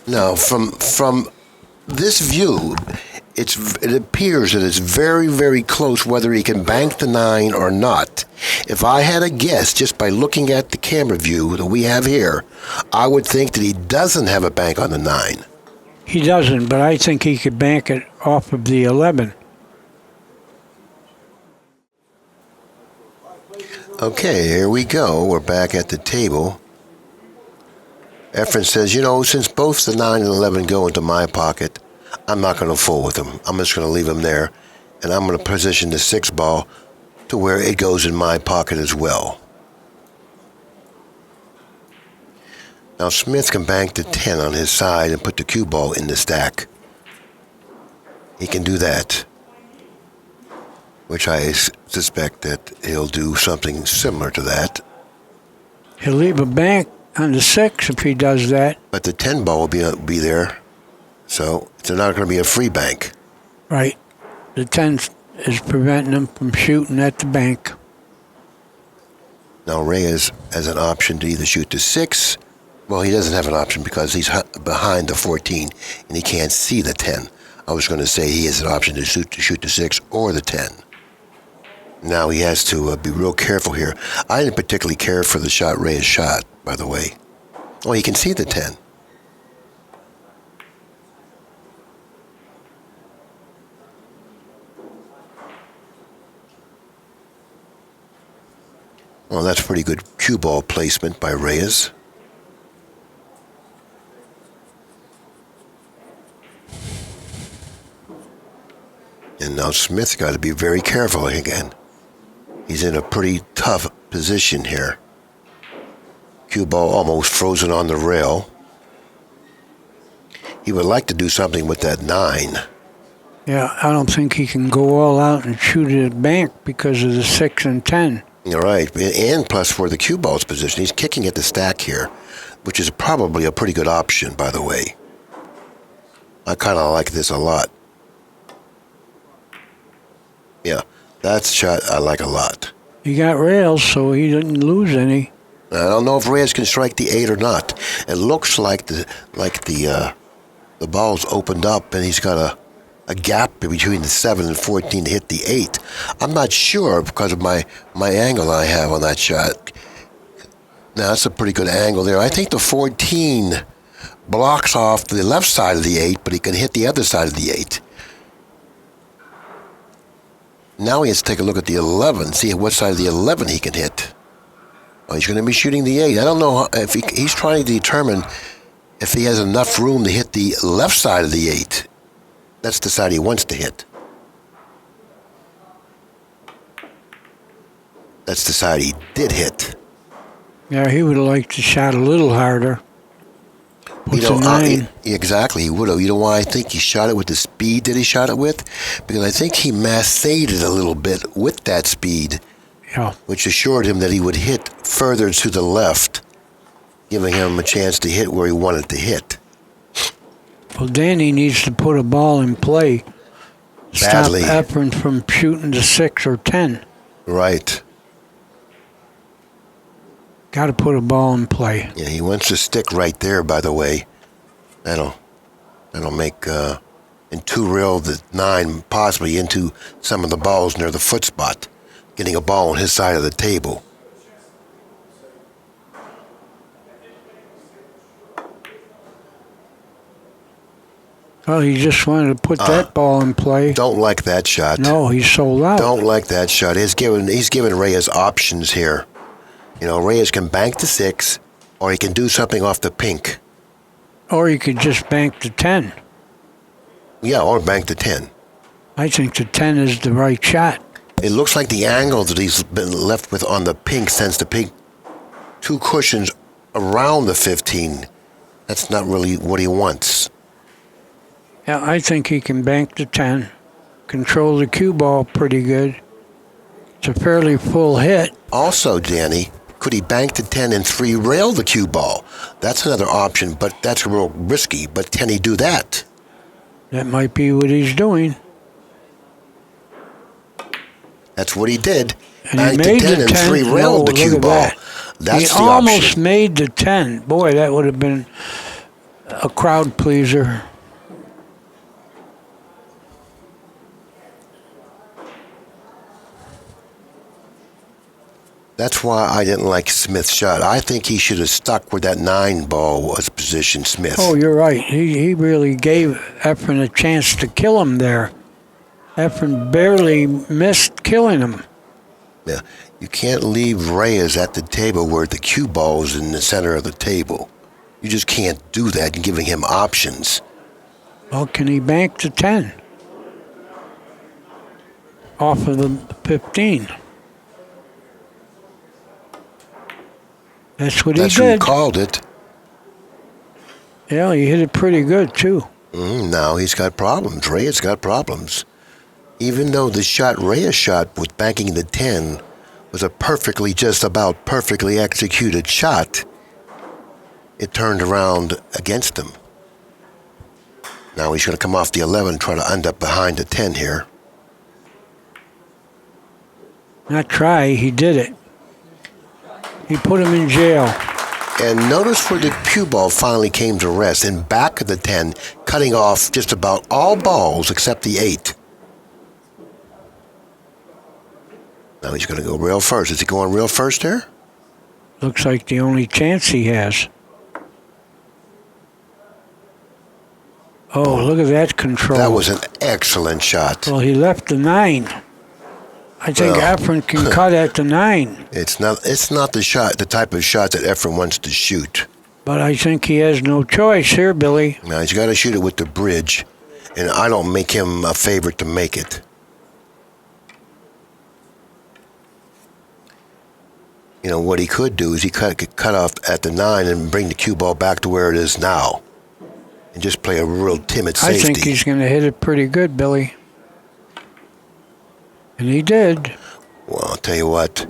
Now, from this view, it appears that it's very, very close whether he can bank the 9 or not. If I had a guess, just by looking at the camera view that we have here, I would think that he doesn't have a bank on the 9. He doesn't, but I think he could bank it off of the 11. Okay, here we go. We're back at the table. Efren says, since both the 9 and 11 go into my pocket, I'm not going to fool with them. I'm just going to leave them there, and I'm going to position the 6 ball to where it goes in my pocket as well. Now Smith can bank the 10 on his side and put the cue ball in the stack. He can do that, which I suspect that he'll do something similar to that. He'll leave a bank on the 6 if he does that. But the 10 ball will be there, so it's not going to be a free bank. Right. The 10 is preventing him from shooting at the bank. Now Reyes has an option to either shoot the 6. Well, he doesn't have an option because he's behind the 14 and he can't see the 10. I was going to say he has an option to shoot the 6 or the 10. Now he has to be real careful here. I didn't particularly care for the shot Reyes shot, by the way. Oh, he can see the 10. Well, that's pretty good cue ball placement by Reyes. And now Smith's got to be very careful again. He's in a pretty tough position here. Cue ball almost frozen on the rail. He would like to do something with that 9. Yeah, I don't think he can go all out and shoot it at bank because of the 6 and 10. You're right, and plus for the cue ball's position, he's kicking at the stack here, which is probably a pretty good option, by the way. I kind of like this a lot. Yeah, that's a shot I like a lot. He got rails, so he didn't lose any. I don't know if Reyes can strike the 8 or not. It looks like the ball's opened up and he's got a gap between the 7 and 14 to hit the 8. I'm not sure because of my angle I have on that shot. Now, that's a pretty good angle there. I think the 14 blocks off the left side of the 8, but he can hit the other side of the 8. Now he has to take a look at the 11, see what side of the 11 he can hit. Oh, he's going to be shooting the 8. I don't know if he's trying to determine if he has enough room to hit the left side of the 8. That's the side he wants to hit. That's the side he did hit. Yeah, he would have liked to shot a little harder. What's a 9? Exactly, he would have. You know why I think he shot it with the speed that he shot it with? Because I think he massaged it a little bit with that speed, Yeah. which assured him that he would hit further to the left, giving him a chance to hit where he wanted to hit. Well, Danny needs to put a ball in play. Badly. Stop Efren from shooting to 6 or 10. Right. Got to put a ball in play. Yeah, he wants to stick right there, by the way. That'll make into reel the 9 possibly into some of the balls near the foot spot, getting a ball on his side of the table. Well, he just wanted to put that ball in play. Don't like that shot. No, he's sold out. Don't like that shot. He's given Reyes options here. You know, Reyes can bank to 6, or he can do something off the pink. Or he could just bank to 10. Yeah, or bank to 10. I think the 10 is the right shot. It looks like the angle that he's been left with on the pink sends the pink 2 cushions around the 15. That's not really what he wants. Yeah, I think he can bank to 10. Control the cue ball pretty good. It's a fairly full hit. Also, Danny, could he bank to 10 and 3-rail the cue ball? That's another option, but that's real risky. But can he do that? That might be what he's doing. That's what he did. And he Banked made to 10 the and 10. 3-railed the Look cue at ball. that. That's He the almost option. made the 10. Boy, that would have been a crowd pleaser. That's why I didn't like Smith's shot. I think he should have stuck where that 9 ball was positioned, Smith. Oh, you're right. He really gave Efren a chance to kill him there. Efren barely missed killing him. Yeah. You can't leave Reyes at the table where the cue ball is in the center of the table. You just can't do that. You're giving him options. Well, can he bank to 10? Off of the 15. That's what That's he who did. called it. Yeah, he hit it pretty good, too. Now he's got problems. Reyes got problems. Even though the shot Reyes shot with banking the 10 was a just about perfectly executed shot, it turned around against him. Now he's going to come off the 11 and try to end up behind the 10 here. Not try, he did it. He put him in jail. And notice where the cue ball finally came to rest, in back of the 10, cutting off just about all balls except the 8. Now he's going to go rail first. Is he going rail first there? Looks like the only chance he has. Oh, look at that control. That was an excellent shot. Well, he left the 9. I think Efren can cut at the 9. It's not the type of shot that Efren wants to shoot. But I think he has no choice here, Billy. Now he's got to shoot it with the bridge, and I don't make him a favorite to make it. You know, what he could do is he could cut off at the 9 and bring the cue ball back to where it is now. And just play a real timid safety. I think he's going to hit it pretty good, Billy. And he did. Well, I'll tell you what,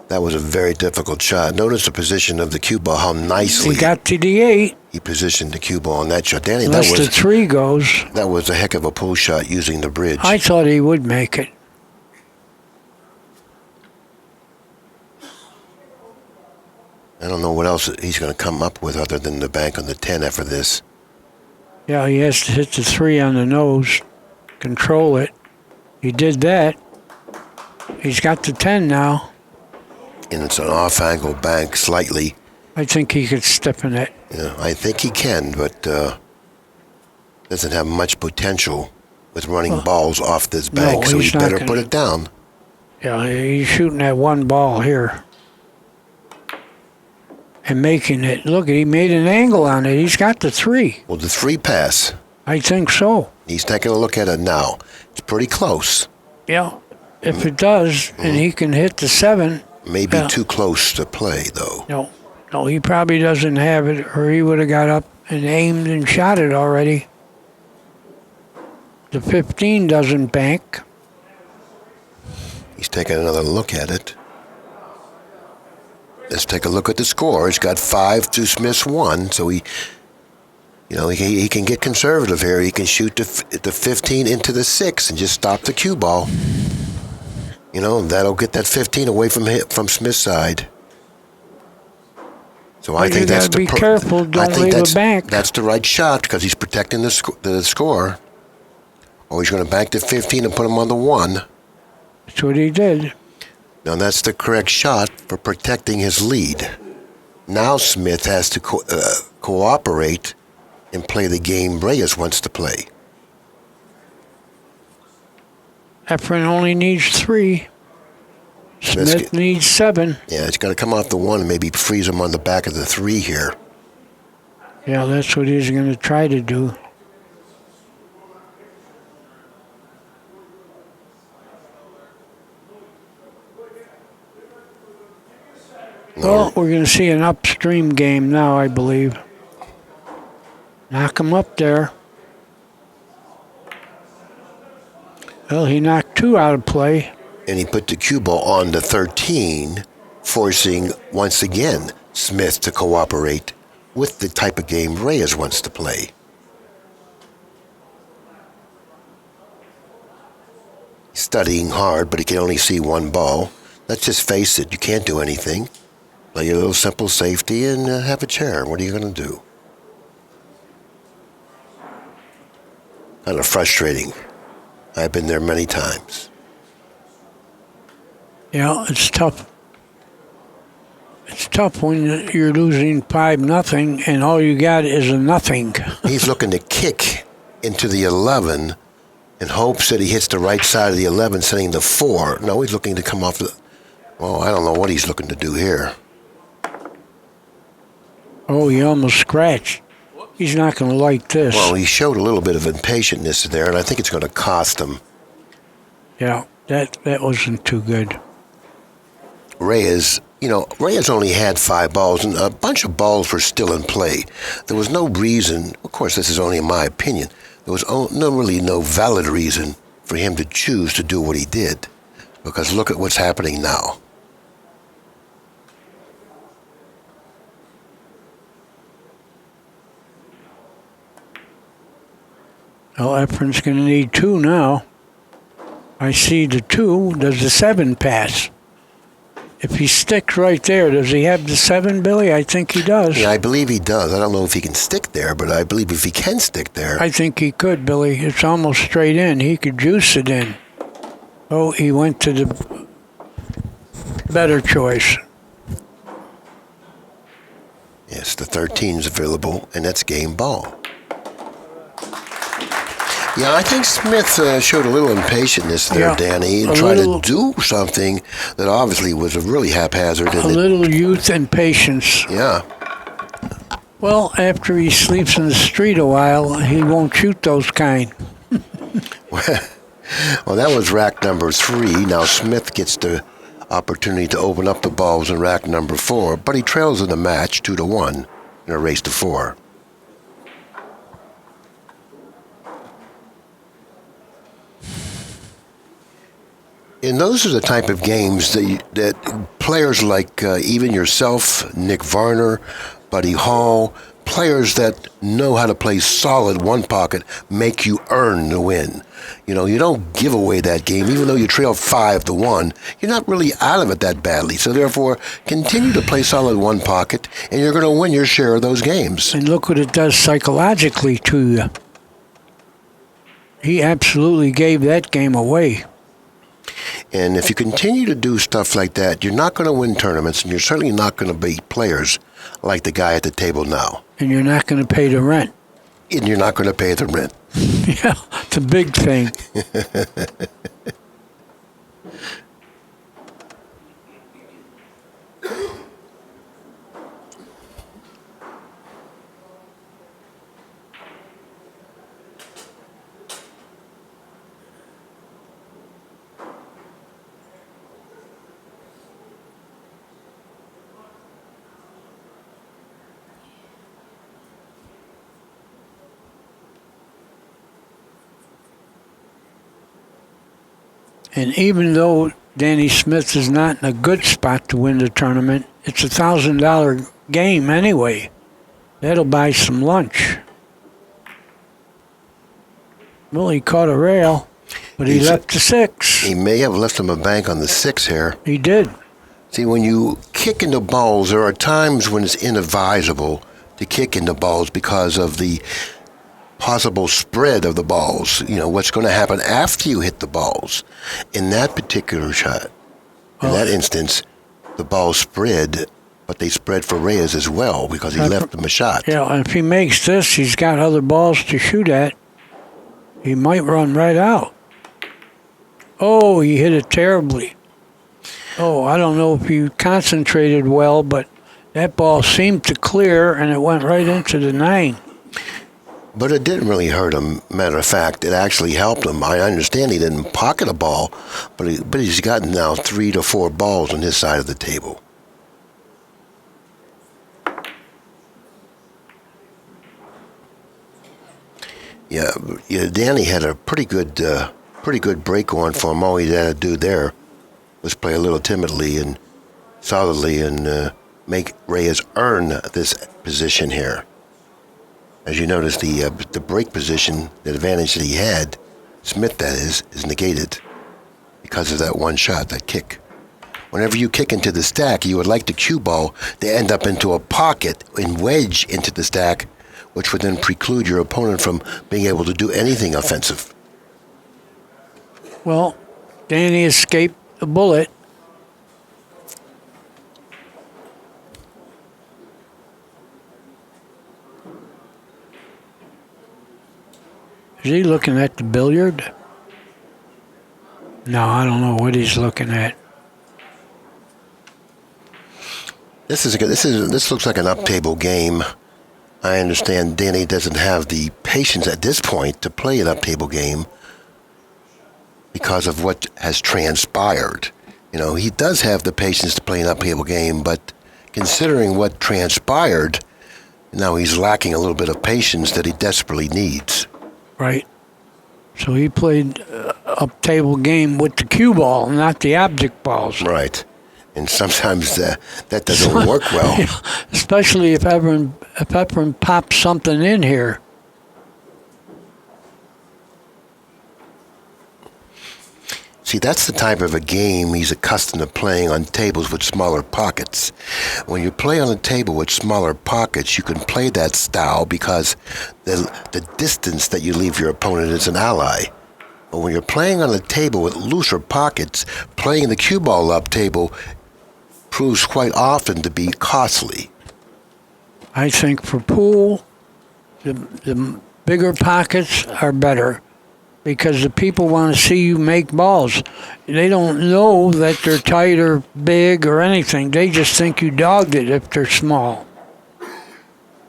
that was a very difficult shot. Notice the position of the cue ball, how nicely He got to the 8. he positioned the cue ball on that shot. Danny, Unless the 3 goes. that was a heck of a pull shot using the bridge. I thought he would make it. I don't know what else he's going to come up with other than the bank on the 10 after this. Yeah, he has to hit the 3 on the nose. Control it. He did that. He's got the 10 now. And it's an off-angle bank slightly. I think he could step in it. Yeah, I think he can, but doesn't have much potential with running balls off this bank, no, so he he's not better gonna- put it down. Yeah, he's shooting that 1 ball here. And making it. Look, he made an angle on it. He's got the 3. Well, the 3 pass, I think so. he's taking a look at it now. It's pretty close. Yeah. If it does, and he can hit the 7. Maybe Yeah. too close to play, though. No, he probably doesn't have it, or he would have got up and aimed and shot it already. The 15 doesn't bank. He's taking another look at it. Let's take a look at the score. He's got 5 to Smith's 1, so He can get conservative here. He can shoot the 15 into the 6 and just stop the cue ball. That'll get that 15 away from Smith's side. So I think that's be careful. Don't leave a bank. That's the right shot because he's protecting the score. Or he's going to bank the 15 and put him on the 1. That's what he did. Now that's the correct shot for protecting his lead. Now Smith has to cooperate and play the game Reyes wants to play. Efren only needs 3. Smith needs 7. Yeah, it's got to come off the 1 and maybe freeze him on the back of the 3 here. Yeah, that's what he's going to try to do. No. Well, we're going to see an upstream game now, I believe. Knock him up there. Well, he knocked 2 out of play. And he put the cue ball on the 13, forcing, once again, Smith to cooperate with the type of game Reyes wants to play. He's studying hard, but he can only see 1 ball. Let's just face it, you can't do anything. Play a little simple safety and have a chair. What are you going to do? Kind of frustrating. I've been there many times. Yeah, it's tough. It's tough when you're losing 5-0 and all you got is a nothing. He's looking to kick into the 11 in hopes that he hits the right side of the 11, sending the 4. No, he's looking to come off the... Well, I don't know what he's looking to do here. Oh, he almost scratched. He's not going to like this. Well, he showed a little bit of impatientness there, and I think it's going to cost him. Yeah, that wasn't too good. Reyes only had 5 balls, and a bunch of balls were still in play. There was no reason, of course, this is only in my opinion, there was no valid reason for him to choose to do what he did. Because look at what's happening now. Well, Efren's going to need 2 now. I see the 2. Does the 7 pass? If he sticks right there, does he have the 7, Billy? I think he does. Yeah, I believe he does. I don't know if he can stick there, but I believe if he can stick there. I think he could, Billy. It's almost straight in. He could juice it in. Oh, he went to the better choice. Yes, the 13 is available, and that's game ball. Yeah, I think Smith showed a little impatientness there, Danny, and tried to do something that obviously was really haphazard. A little youth and patience. Yeah. Well, after he sleeps in the street a while, he won't shoot those kind. Well, that was rack number 3. Now Smith gets the opportunity to open up the balls in rack number 4, but he trails in the match 2-1 in a race to 4. And those are the type of games that players like even yourself, Nick Varner, Buddy Hall, players that know how to play solid one pocket make you earn the win. You don't give away that game. Even though you trail 5-1, you're not really out of it that badly. So therefore, continue to play solid one pocket, and you're going to win your share of those games. And look what it does psychologically to you. He absolutely gave that game away. And if you continue to do stuff like that, you're not going to win tournaments, and you're certainly not going to beat players like the guy at the table now. And you're not going to pay the rent. And you're not going to pay the rent. Yeah, it's a big thing. And even though Danny Smith is not in a good spot to win the tournament, it's $1,000 game anyway. That'll buy some lunch. Well, he caught a rail, but he left the 6. He may have left him a bank on the 6 here. He did. See, when you kick into balls, there are times when it's inadvisable to kick into balls because of the possible spread of the balls. You know, what's going to happen after you hit the balls. In that particular shot, in that instance, the balls spread, but they spread for Reyes as well because he left him a shot. Yeah, and if he makes this, he's got other balls to shoot at. He might run right out. Oh, he hit it terribly. Oh, I don't know if he concentrated well, but that ball seemed to clear, and it went right into the 9. But it didn't really hurt him. Matter of fact, it actually helped him. I understand he didn't pocket a ball, but he's gotten now 3 to 4 balls on his side of the table. Yeah, Danny had a pretty good break on for him. All he had to do there was play a little timidly and solidly and make Reyes earn this position here. As you notice, the break position, the advantage that he had, Smith that is negated because of that one shot, that kick. Whenever you kick into the stack, you would like the cue ball to end up into a pocket and wedge into the stack, which would then preclude your opponent from being able to do anything offensive. Well, Danny escaped the bullet. Is he looking at the billiard? No, I don't know what he's looking at. This looks like an up-table game. I understand Danny doesn't have the patience at this point to play an up-table game because of what has transpired. You know, he does have the patience to play an up-table game, but considering what transpired, now he's lacking a little bit of patience that he desperately needs. Right. So he played up-table game with the cue ball, not the object balls. Right. And sometimes that doesn't work well. Especially if Efren pops something in here. See, that's the type of a game he's accustomed to playing on tables with smaller pockets. When you play on a table with smaller pockets, you can play that style because the distance that you leave your opponent is an ally. But when you're playing on a table with looser pockets, playing the cue ball up table proves quite often to be costly. I think for pool, the bigger pockets are better because the people want to see you make balls. They don't know that they're tight or big or anything. They just think you dogged it if they're small.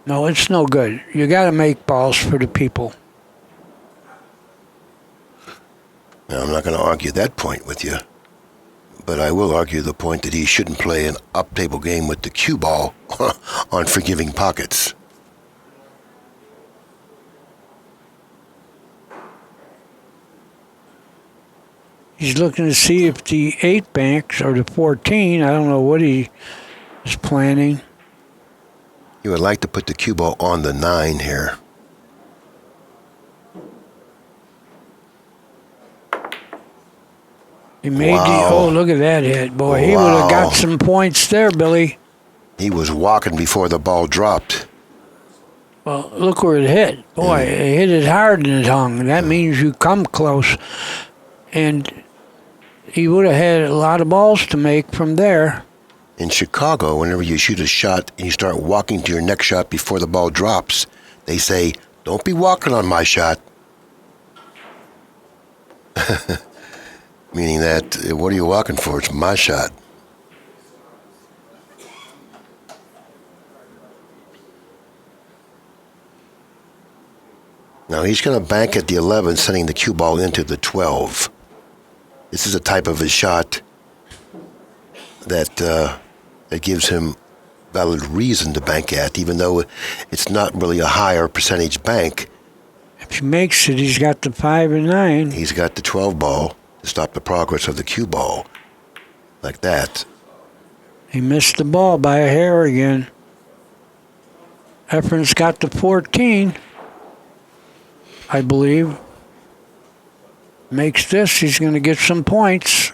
No, it's no good. You got to make balls for the people. Now, I'm not going to argue that point with you, but I will argue the point that he shouldn't play an up-table game with the cue ball on forgiving pockets. He's looking to see if the 8 banks or the 14, I don't know what he is planning. You would like to put the cue ball on the 9 here. He made look at that hit. Boy, he would have got some points there, Billy. He was walking before the ball dropped. Well, look where it hit. Boy, it hit it hard and it hung. That means you come close. And he would have had a lot of balls to make from there. In Chicago, whenever you shoot a shot and you start walking to your next shot before the ball drops, they say, "Don't be walking on my shot." Meaning that, what are you walking for? It's my shot. Now he's going to bank at the 11, sending the cue ball into the 12. This is a type of a shot that gives him valid reason to bank at, even though it's not really a higher percentage bank. If he makes it, he's got the 5 and 9. He's got the 12 ball to stop the progress of the cue ball, like that. He missed the ball by a hair again. Efren's got the 14, I believe. makes this, he's going to get some points.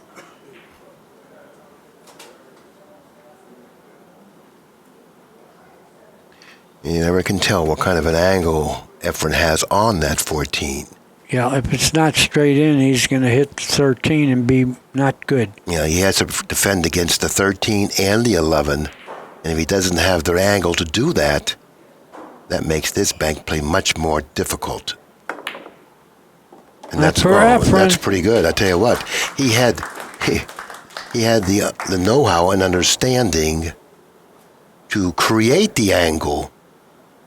You never can tell what kind of an angle Efren has on that 14. Yeah, if it's not straight in, he's going to hit 13 and be not good. Yeah, he has to defend against the 13 and the 11. And if he doesn't have the angle to do that, that makes this bank play much more difficult. And that's pretty good. I tell you what, he had the know-how and understanding to create the angle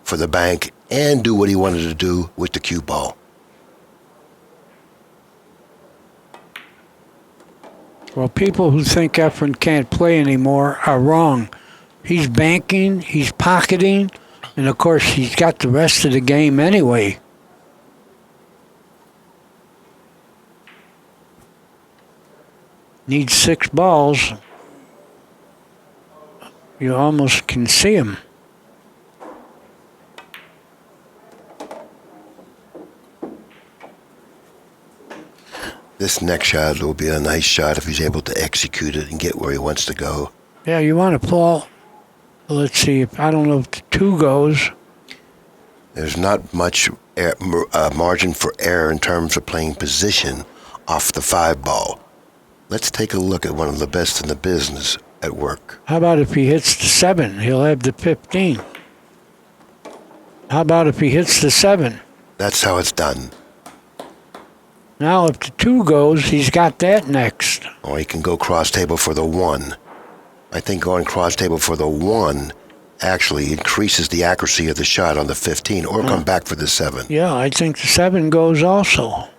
for the bank and do what he wanted to do with the cue ball. Well, people who think Efren can't play anymore are wrong. He's banking, he's pocketing, and of course he's got the rest of the game anyway. Needs 6 balls. You almost can see him. This next shot will be a nice shot if he's able to execute it and get where he wants to go. Yeah, you want to pull. Let's see. I don't know if the 2 goes. There's not much margin for error in terms of playing position off the 5 ball. Let's take a look at one of the best in the business at work. How about if he hits the 7? He'll have the 15. How about if he hits the 7? That's how it's done. Now, if the 2 goes, he's got that next. Or he can go cross table for the 1. I think going cross table for the 1 actually increases the accuracy of the shot on the 15, or come back for the 7. Yeah, I think the 7 goes also.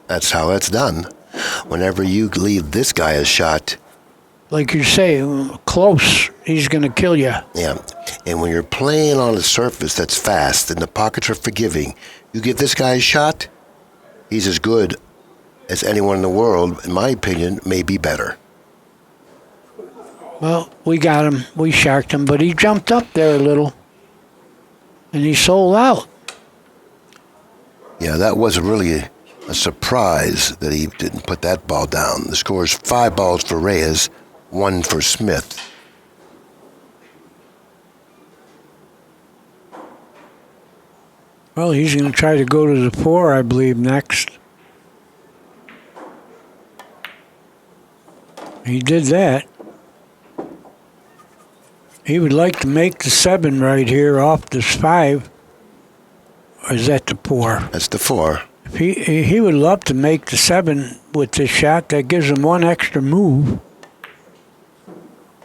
That's how it's done. Whenever you leave this guy a shot, like you say, close, he's going to kill you. Yeah, and when you're playing on a surface that's fast and the pockets are forgiving, you give this guy a shot, he's as good as anyone in the world, in my opinion, maybe better. Well, we got him. We sharked him, but he jumped up there a little, and he sold out. Yeah, that was really a surprise that he didn't put that ball down. The score is 5 balls for Reyes, 1 for Smith. Well, he's going to try to go to the 4, I believe, next. He did that. He would like to make the 7 right here off this 5. Or is that the 4? That's the 4. If he would love to make the 7 with this shot. That gives him 1 extra move.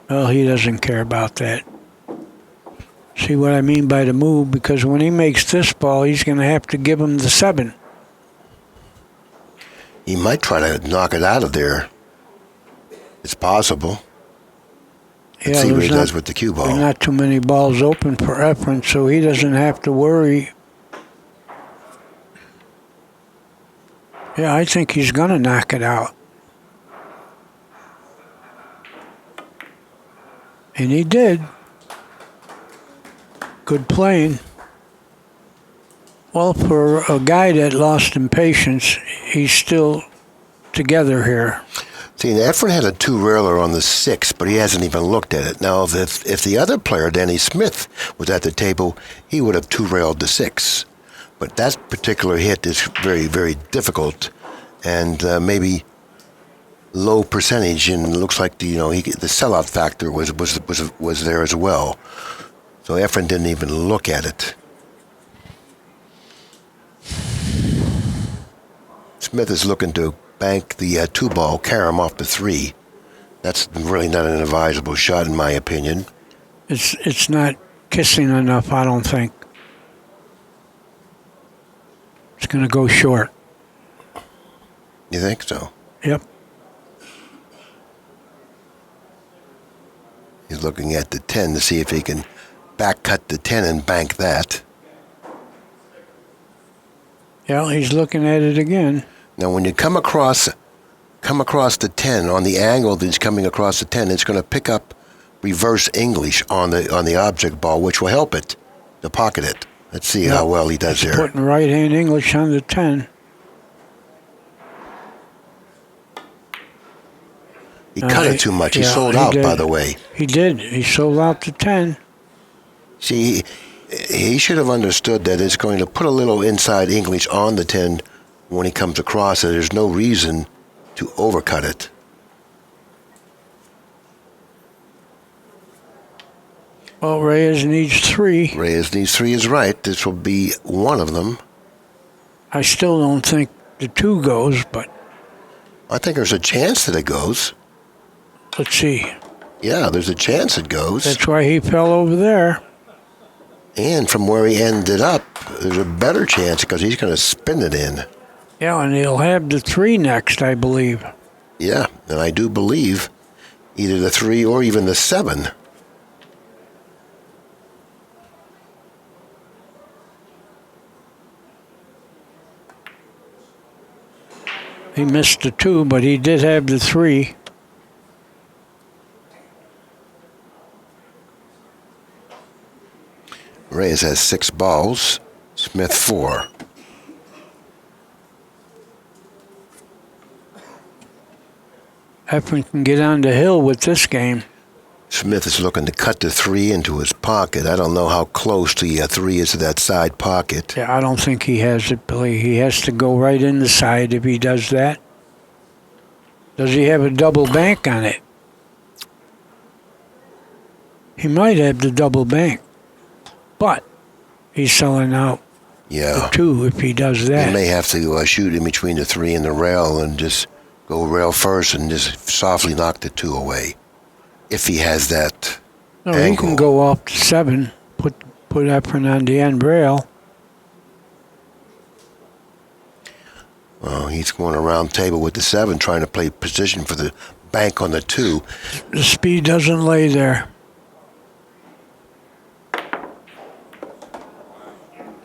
Well, he doesn't care about that. See what I mean by the move? Because when he makes this ball, he's going to have to give him the 7. He might try to knock it out of there. It's possible. Let's see what he does with the cue ball. There's not too many balls open for Efren, so he doesn't have to worry. Yeah, I think he's going to knock it out. And he did. Good playing. Well, for a guy that lost in patience, he's still together here. See, Efren had a 2-railer on the 6, but he hasn't even looked at it. Now, if the other player, Danny Smith, was at the table, he would have 2-railed the 6. But that particular hit is very, very difficult, and maybe low percentage. And it looks like the sellout factor was there as well. So Efren didn't even look at it. Smith is looking to bank the 2-ball carom off the 3. That's really not an advisable shot, in my opinion. It's not kissing enough, I don't think. It's going to go short. You think so? Yep. He's looking at the 10 to see if he can back cut the 10 and bank that. Yeah, he's looking at it again. Now, when you come across the 10 on the angle that he's coming across the 10, it's going to pick up reverse English on the object ball, which will help it to pocket it. Let's see how well he does here. Putting right-hand English on the 10. He cut it too much. He sold out, by the way. He did. He sold out the 10. See, he should have understood that it's going to put a little inside English on the 10 when he comes across it. There's no reason to overcut it. Well, Reyes needs 3. Reyes needs 3 is right. This will be one of them. I still don't think the 2 goes, but I think there's a chance that it goes. let's see. Yeah, there's a chance it goes. That's why he fell over there. And from where he ended up, there's a better chance because he's going to spin it in. Yeah, and he'll have the 3 next, I believe. Yeah, and I do believe either the 3 or even the 7. He missed the 2, but he did have the 3. Reyes has 6 balls, Smith 4. Efren can get on the hill with this game. Smith is looking to cut the 3 into his pocket. I don't know how close the 3 is to that side pocket. Yeah, I don't think he has it, Billy. He has to go right in the side if he does that. Does he have a double bank on it? He might have the double bank, but he's selling out the 2 if he does that. He may have to shoot in between the 3 and the rail and just go rail first and just softly knock the 2 away. If he has that angle. He can go off to 7, put Efren on the end rail. Well, he's going around table with the 7, trying to play position for the bank on the 2. The speed doesn't lay there.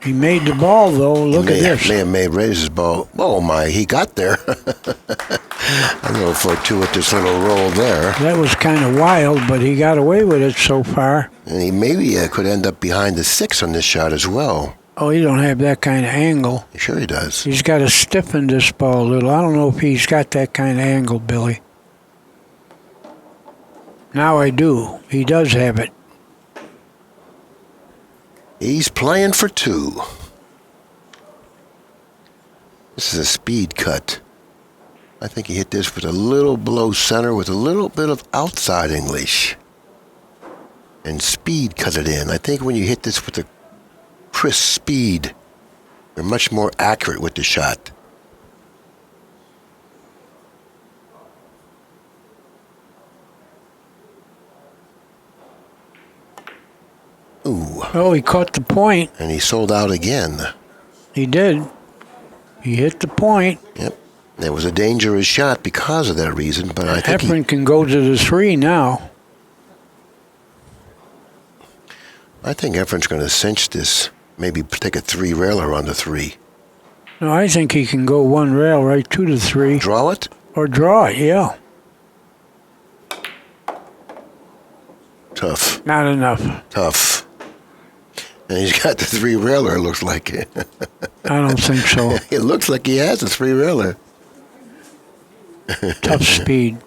He made the ball, though. Look at this. May have made Reyes' ball. Oh, my, he got there. I'm going for a 2 with this little roll there. That was kind of wild, but he got away with it so far. And he maybe could end up behind the 6 on this shot as well. Oh, he don't have that kind of angle. Sure he does. He's got to stiffen this ball a little. I don't know if he's got that kind of angle, Billy. Now I do. He does have it. He's playing for 2. This is a speed cut. I think he hit this with a little below center with a little bit of outside English. And speed cut it in. I think when you hit this with a crisp speed, you're much more accurate with the shot. Ooh. Oh, he caught the point. And he sold out again. He did. He hit the point. Yep. It was a dangerous shot because of that reason, but I think Efren can go to the 3 now. I think Efren's going to cinch this. Maybe take a 3 railer on the 3. No, I think he can go 1 rail right to the 3. Draw it? Or draw it, yeah. Tough. Not enough. Tough. And he's got the 3 railer, it looks like. I don't think so. It looks like he has a 3 railer. Tough speed.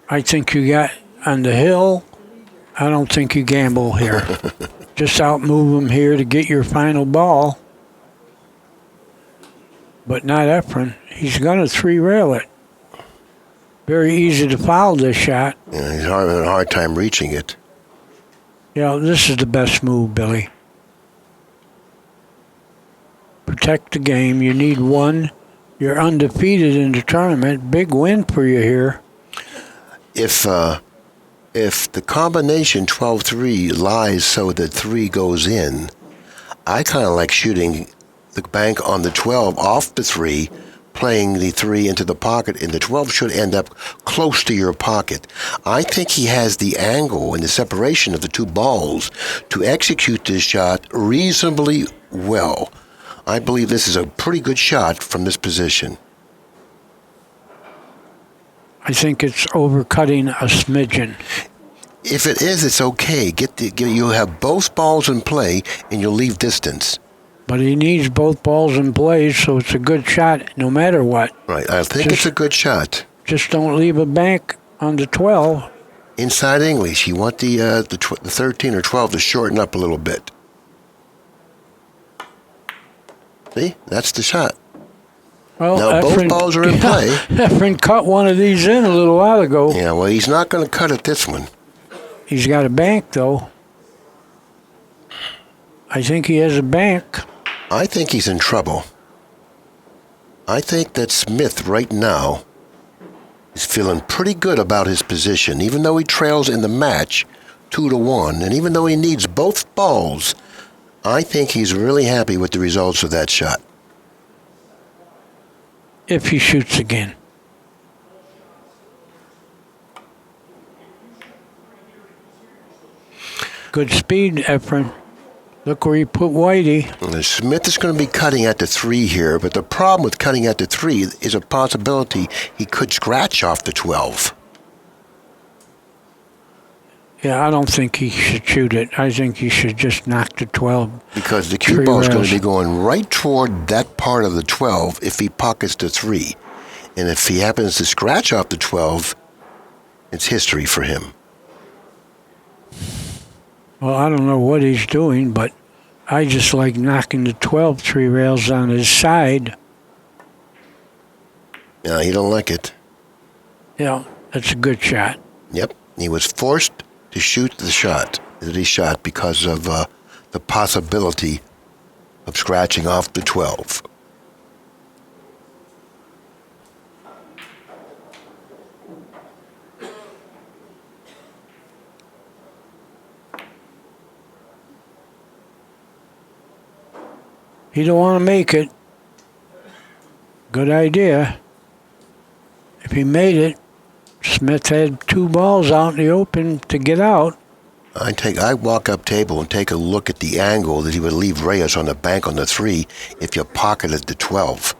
I think you got on the hill. I don't think you gamble here. Just outmove him here to get your final ball. But not Efren. He's going to 3 rail it. Very easy to foul this shot. Yeah, he's having a hard time reaching it. Yeah, this is the best move, Billy. Protect the game. You need 1. You're undefeated in the tournament. Big win for you here. If the combination 12-3 lies so that 3 goes in, I kind of like shooting the bank on the 12 off the 3, playing the 3 into the pocket, and the 12 should end up close to your pocket. I think he has the angle and the separation of the 2 balls to execute this shot reasonably well. I believe this is a pretty good shot from this position. I think it's overcutting a smidgen. If it is, it's okay. You'll have both balls in play, and you'll leave distance. But he needs both balls in play, so it's a good shot no matter what. Right. I think it's a good shot. Just don't leave a bank on the 12. Inside English, you want the 13 or 12 to shorten up a little bit. See? That's the shot. Well, Now, both balls are in play. Efren cut one of these in a little while ago. Yeah, well, he's not going to cut at this one. He's got a bank, though. I think he has a bank. I think he's in trouble. I think that Smith right now is feeling pretty good about his position, even though he trails in the match 2-1, and even though he needs both balls, I think he's really happy with the results of that shot. If he shoots again. Good speed, Efren. Look where he put Whitey. Smith is going to be cutting at the 3 here, but the problem with cutting at the 3 is a possibility he could scratch off the 12. Yeah, I don't think he should shoot it. I think he should just knock the 12. Because the cue ball is going to be going right toward that part of the 12 if he pockets the 3. And if he happens to scratch off the 12, it's history for him. Well, I don't know what he's doing, but I just like knocking the 12 3 rails on his side. Yeah, he don't like it. Yeah, that's a good shot. Yep, he was forced to shoot the shot that he shot because of the possibility of scratching off the 12. He don't want to make it. Good idea. If he made it, Smith had 2 balls out in the open to get out. I walk up table and take a look at the angle that he would leave Reyes on the bank on the 3 if you pocketed the 12.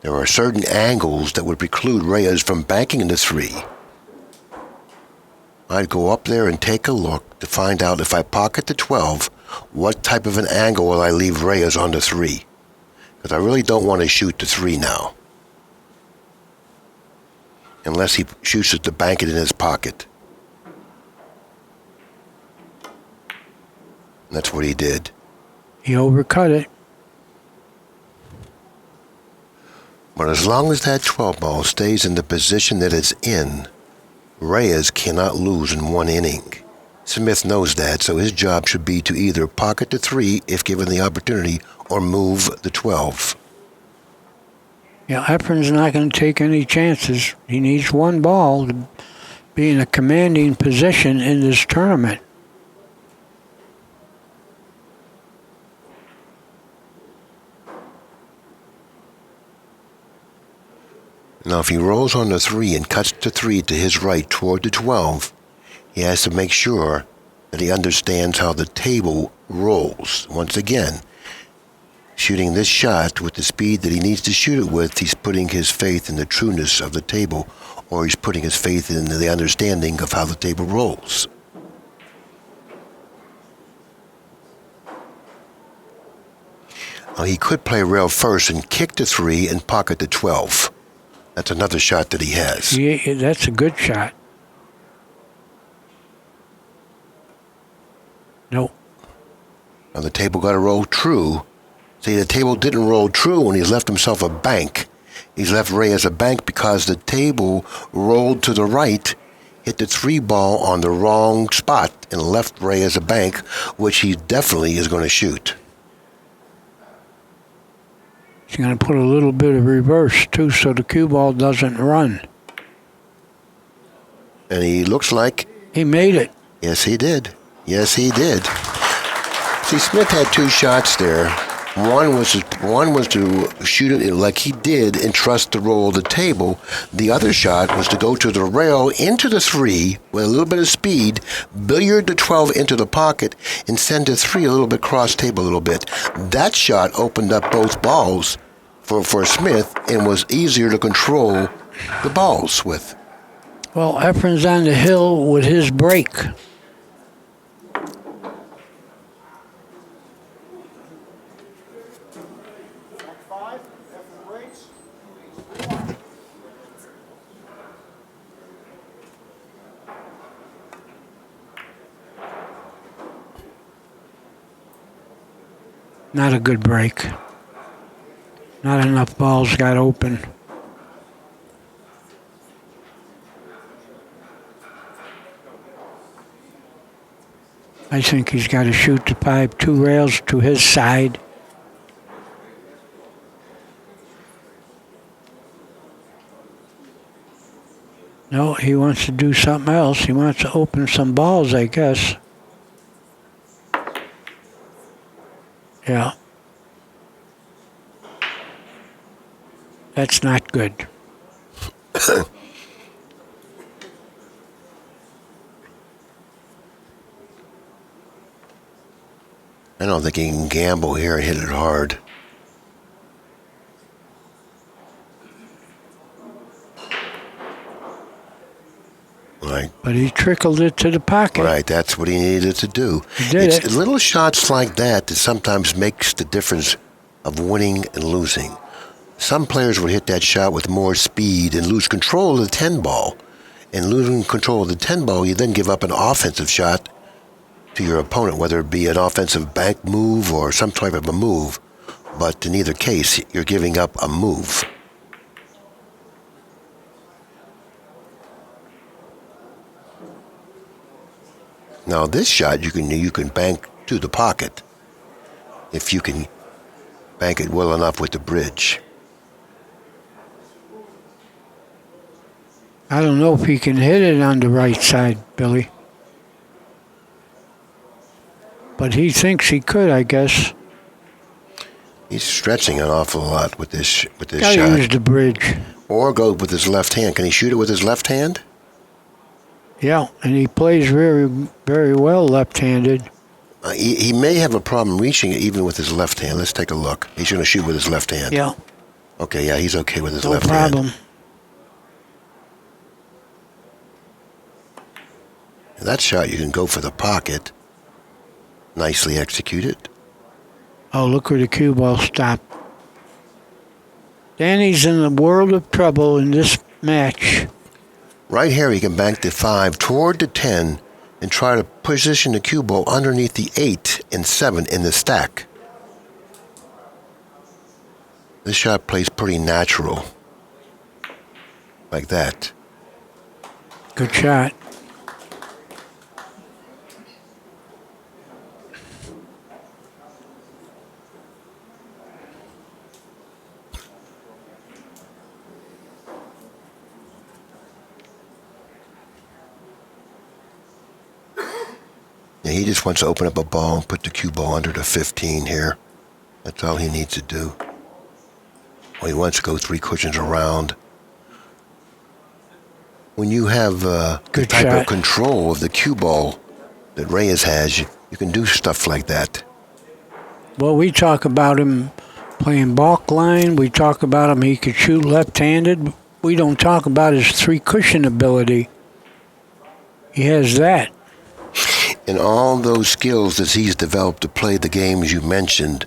There are certain angles that would preclude Reyes from banking in the 3. I'd go up there and take a look to find out if I pocket the 12, what type of an angle will I leave Reyes on the 3? Because I really don't want to shoot the 3 now. Unless he shoots it to bank it in his pocket. And that's what he did. He overcut it. But as long as that 12 ball stays in the position that it's in, Reyes cannot lose in 1 inning. Smith knows that, so his job should be to either pocket the 3 if given the opportunity or move the 12. Yeah, Efren's not going to take any chances. He needs 1 ball to be in a commanding position in this tournament. Now, if he rolls on the 3 and cuts the 3 to his right toward the 12, he has to make sure that he understands how the table rolls. Once again, shooting this shot with the speed that he needs to shoot it with, he's putting his faith in the trueness of the table, or he's putting his faith in the understanding of how the table rolls. Now, he could play rail first and kick the 3 and pocket the 12. That's another shot that he has. Yeah, that's a good shot. No. Now, the table got to roll true. See, the table didn't roll true when he's left himself a bank. He's left Reyes a bank because the table rolled to the right, hit the 3 ball on the wrong spot, and left Reyes a bank, which he definitely is going to shoot. He's going to put a little bit of reverse, too, so the cue ball doesn't run. And he looks like... He made it. Yes, he did. Yes, he did. See, Smith had 2 shots there. One was to shoot it like he did and trust the roll of the table. The other shot was to go to the rail into the 3 with a little bit of speed, billiard the 12 into the pocket, and send the 3 a little bit cross table a little bit. That shot opened up both balls for Smith and was easier to control the balls with. Well, Efren's on the hill with his break. Not a good break. Not enough balls got open. I think he's got to shoot the pipe 2 rails to his side. No, he wants to do something else. He wants to open some balls, I guess. Yeah. That's not good. I don't think he can gamble here and hit it hard. Right. But he trickled it to the pocket. Right, that's what he needed to do. He did It's it. little shots like that that sometimes makes the difference of winning and losing. Some players would hit that shot with more speed and lose control of the 10 ball. And losing control of the 10 ball, you then give up an offensive shot to your opponent, whether it be an offensive bank move or some type of a move. But in either case, you're giving up a move. Now this shot you can bank to the pocket if you can bank it well enough with the bridge. I don't know if he can hit it on the right side, Billy. But he thinks he could, I guess. He's stretching an awful lot with this Gotta shot. use the bridge. Or go with his left hand. Can he shoot it with his left hand? Yeah, and he plays very, very well left-handed. He may have a problem reaching it even with his left hand. Let's take a look. He's going to shoot with his left hand. Yeah, Okay, yeah, he's okay with his no left problem. hand. And that shot, you can go for the pocket. Nicely executed. Oh, look where the cue ball stopped. Danny's in the world of trouble in this match. Right here, he can bank the 5 toward the 10 and try to position the cue ball underneath the 8 and 7 in the stack. This shot plays pretty natural. Like that. Good shot. Yeah, he just wants to open up a ball and put the cue ball under the 15 here. That's all he needs to do. Well, he wants to go 3 cushions around. When you have the Good type shot. of control of the cue ball that Reyes has, you can do stuff like that. Well, we talk about him playing balk line. We talk about him he could shoot left-handed. We don't talk about his 3-cushion ability. He has that. And all those skills that he's developed to play the games you mentioned,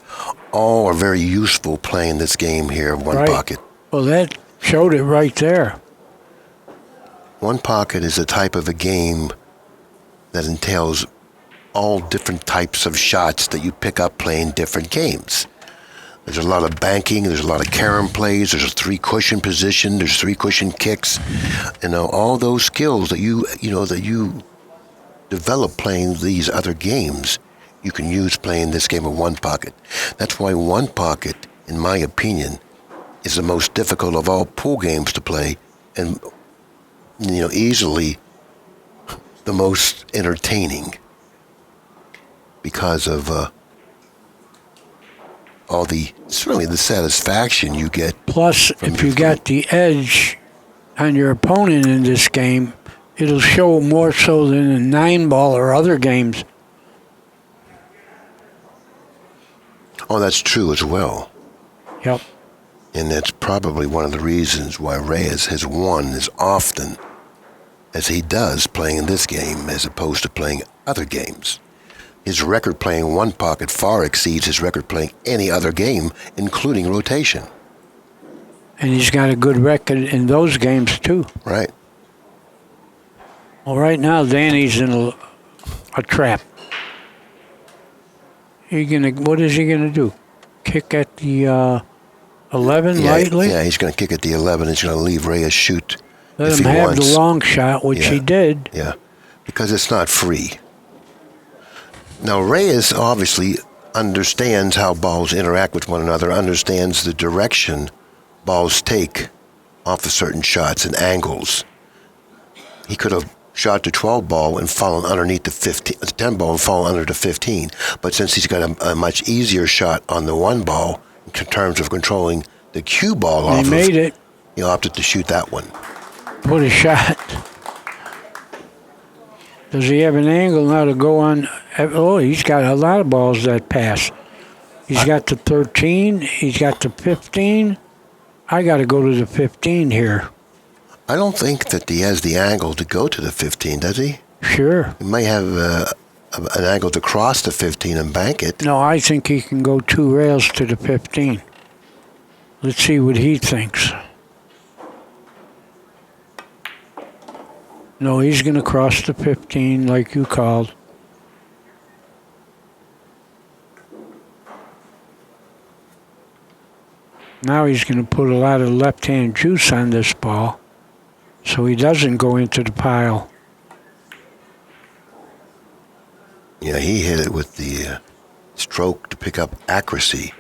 all are very useful playing this game here, One Right. Pocket. Well, that showed it right there. One Pocket is a type of a game that entails all different types of shots that you pick up playing different games. There's a lot of banking, there's a lot of carom plays, there's a 3-cushion position, there's 3-cushion kicks. All those skills that you develop playing these other games, you can use playing this game of One Pocket. That's why One Pocket, in my opinion, is the most difficult of all pool games to play, and easily the most entertaining because of certainly the satisfaction you get. Plus, if you got the edge on your opponent in this game, it'll show more so than a 9-ball or other games. Oh, that's true as well. Yep. And that's probably one of the reasons why Reyes has won as often as he does playing in this game as opposed to playing other games. His record playing One Pocket far exceeds his record playing any other game, including rotation. And he's got a good record in those games, too. Right. Well, right now, Danny's in a trap. What is he gonna do? Kick at the 11 lightly? Yeah, he's going to kick at the 11. He's going to leave Reyes shoot Let if him he have wants. the long shot, which he did. Yeah, because it's not free. Now, Reyes obviously understands how balls interact with one another, understands the direction balls take off of certain shots and angles. He could have shot the 12 ball and fallen underneath the 10 ball and fallen under the 15. But since he's got a much easier shot on the 1 ball in terms of controlling the cue ball off He made it. he opted to shoot that one. What a shot. Does he have an angle now to go on? Oh, he's got a lot of balls that pass. He's got the 13. He's got the 15. I got to go to the 15 here. I don't think that he has the angle to go to the 15, does he? Sure. He may have an angle to cross the 15 and bank it. No, I think he can go 2 rails to the 15. Let's see what he thinks. No, he's going to cross the 15 like you called. Now he's going to put a lot of left-hand juice on this ball so he doesn't go into the pile. Yeah, he hit it with the stroke to pick up accuracy.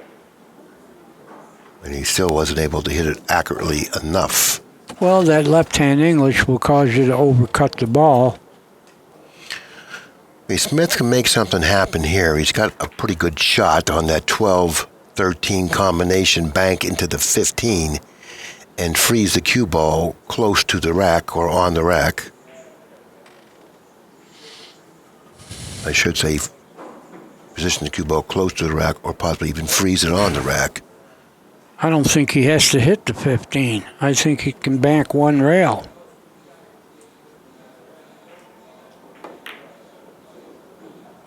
And he still wasn't able to hit it accurately enough. Well, that left-hand English will cause you to overcut the ball. Smith can make something happen here. He's got a pretty good shot on that 12-13 combination bank into the 15 and freeze the cue ball close to the rack or on the rack. I should say position the cue ball close to the rack or possibly even freeze it on the rack. I don't think he has to hit the 15. I think he can bank 1 rail.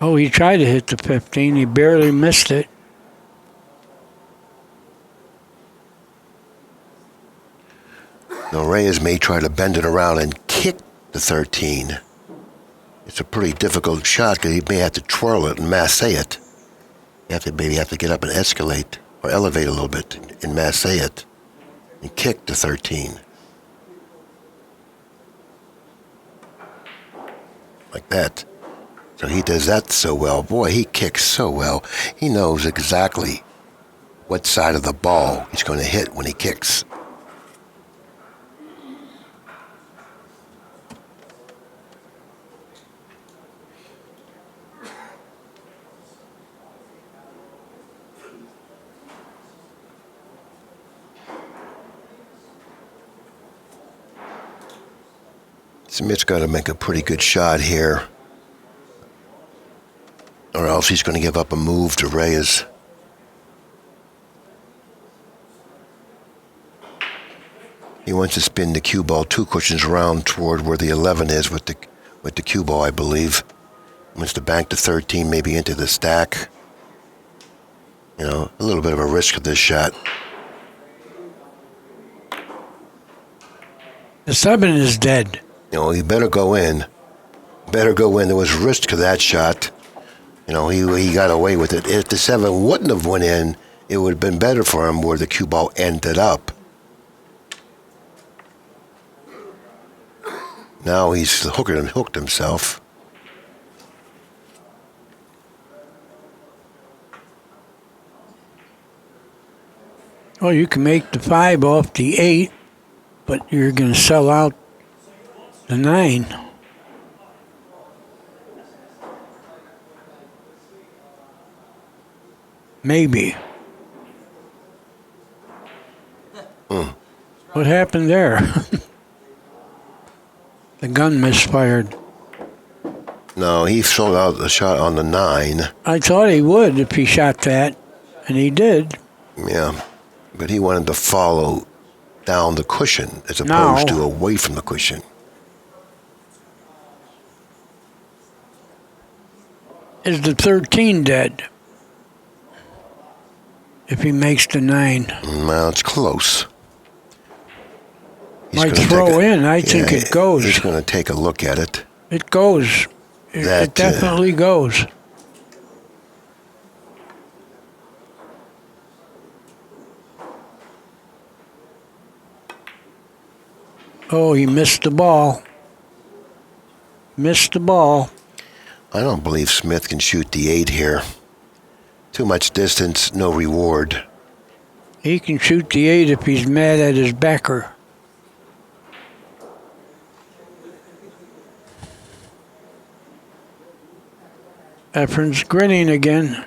Oh, he tried to hit the 15. He barely missed it. Now Reyes may try to bend it around and kick the 13. It's a pretty difficult shot because he may have to twirl it and masse it. Maybe have to get up and escalate or elevate a little bit and masse it and kick the 13. Like that. So he does that so well. Boy, he kicks so well. He knows exactly what side of the ball he's going to hit when he kicks. Smith's got to make a pretty good shot here, or else he's going to give up a move to Reyes. He wants to spin the cue ball 2 cushions around toward where the 11 is with the cue ball, I believe. He wants to bank the 13 maybe into the stack. You know, a little bit of a risk of this shot. The 7 is dead. You know, he better go in. Better go in. There was risk to that shot. You know, he got away with it. If the 7 wouldn't have went in, it would have been better for him where the cue ball ended up. Now he's hooked himself. Well, you can make the 5 off the 8, but you're going to sell out the 9. Maybe. What happened there? The gun misfired. No, he sold out the shot on the 9. I thought he would if he shot that, and he did. Yeah, but he wanted to follow down the cushion as opposed to away from the cushion. Is the 13 dead? If he makes the 9. Well, it's close. Might throw in. I think it goes. He's going to take a look at it. It goes. It definitely goes. Oh, he missed the ball. Missed the ball. I don't believe Smith can shoot the 8 here. Too much distance, no reward. He can shoot the 8 if he's mad at his backer. Efren's grinning again.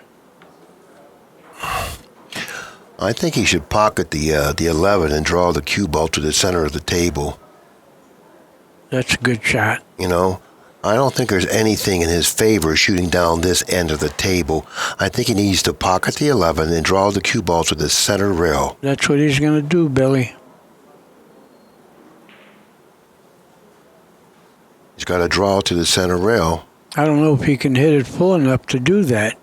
I think he should pocket the 11 and draw the cue ball to the center of the table. That's a good shot. You know, I don't think there's anything in his favor shooting down this end of the table. I think he needs to pocket the 11 and draw the cue ball to the center rail. That's what he's going to do, Billy. He's got to draw to the center rail. I don't know if he can hit it full enough to do that.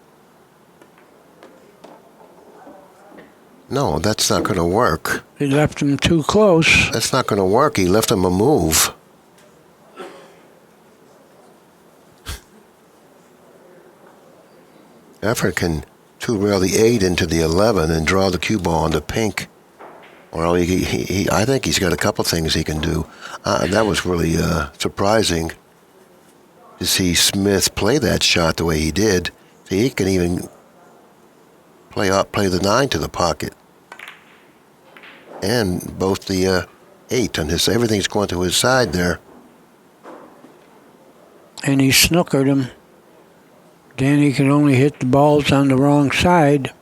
No, that's not going to work. He left him too close. That's not going to work. He left him a move. Efren can two-rail the 8 into the 11 and draw the cue ball on the pink. Well, I think he's got a couple things he can do. That was really surprising to see Smith play that shot the way he did. See, he can even play the 9 to the pocket. And both the 8 on his, everything's going to his side there. And he snookered him. Danny could only hit the balls on the wrong side.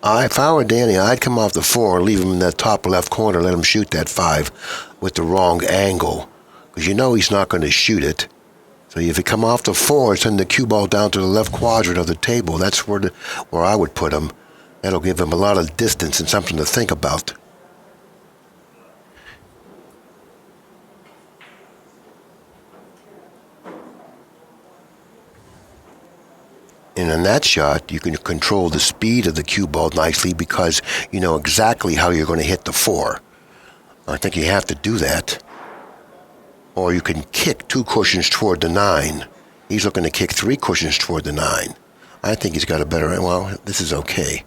If I were Danny, I'd come off the 4, leave him in that top left corner, let him shoot that 5 with the wrong angle. Because you know he's not going to shoot it. So if you come off the 4, send the cue ball down to the left quadrant of the table. That's where I would put him. That'll give him a lot of distance and something to think about. And in that shot, you can control the speed of the cue ball nicely because you know exactly how you're going to hit the 4. I think you have to do that. Or you can kick 2 cushions toward the 9. He's looking to kick 3 cushions toward the 9. I think he's got a better, well, this is okay.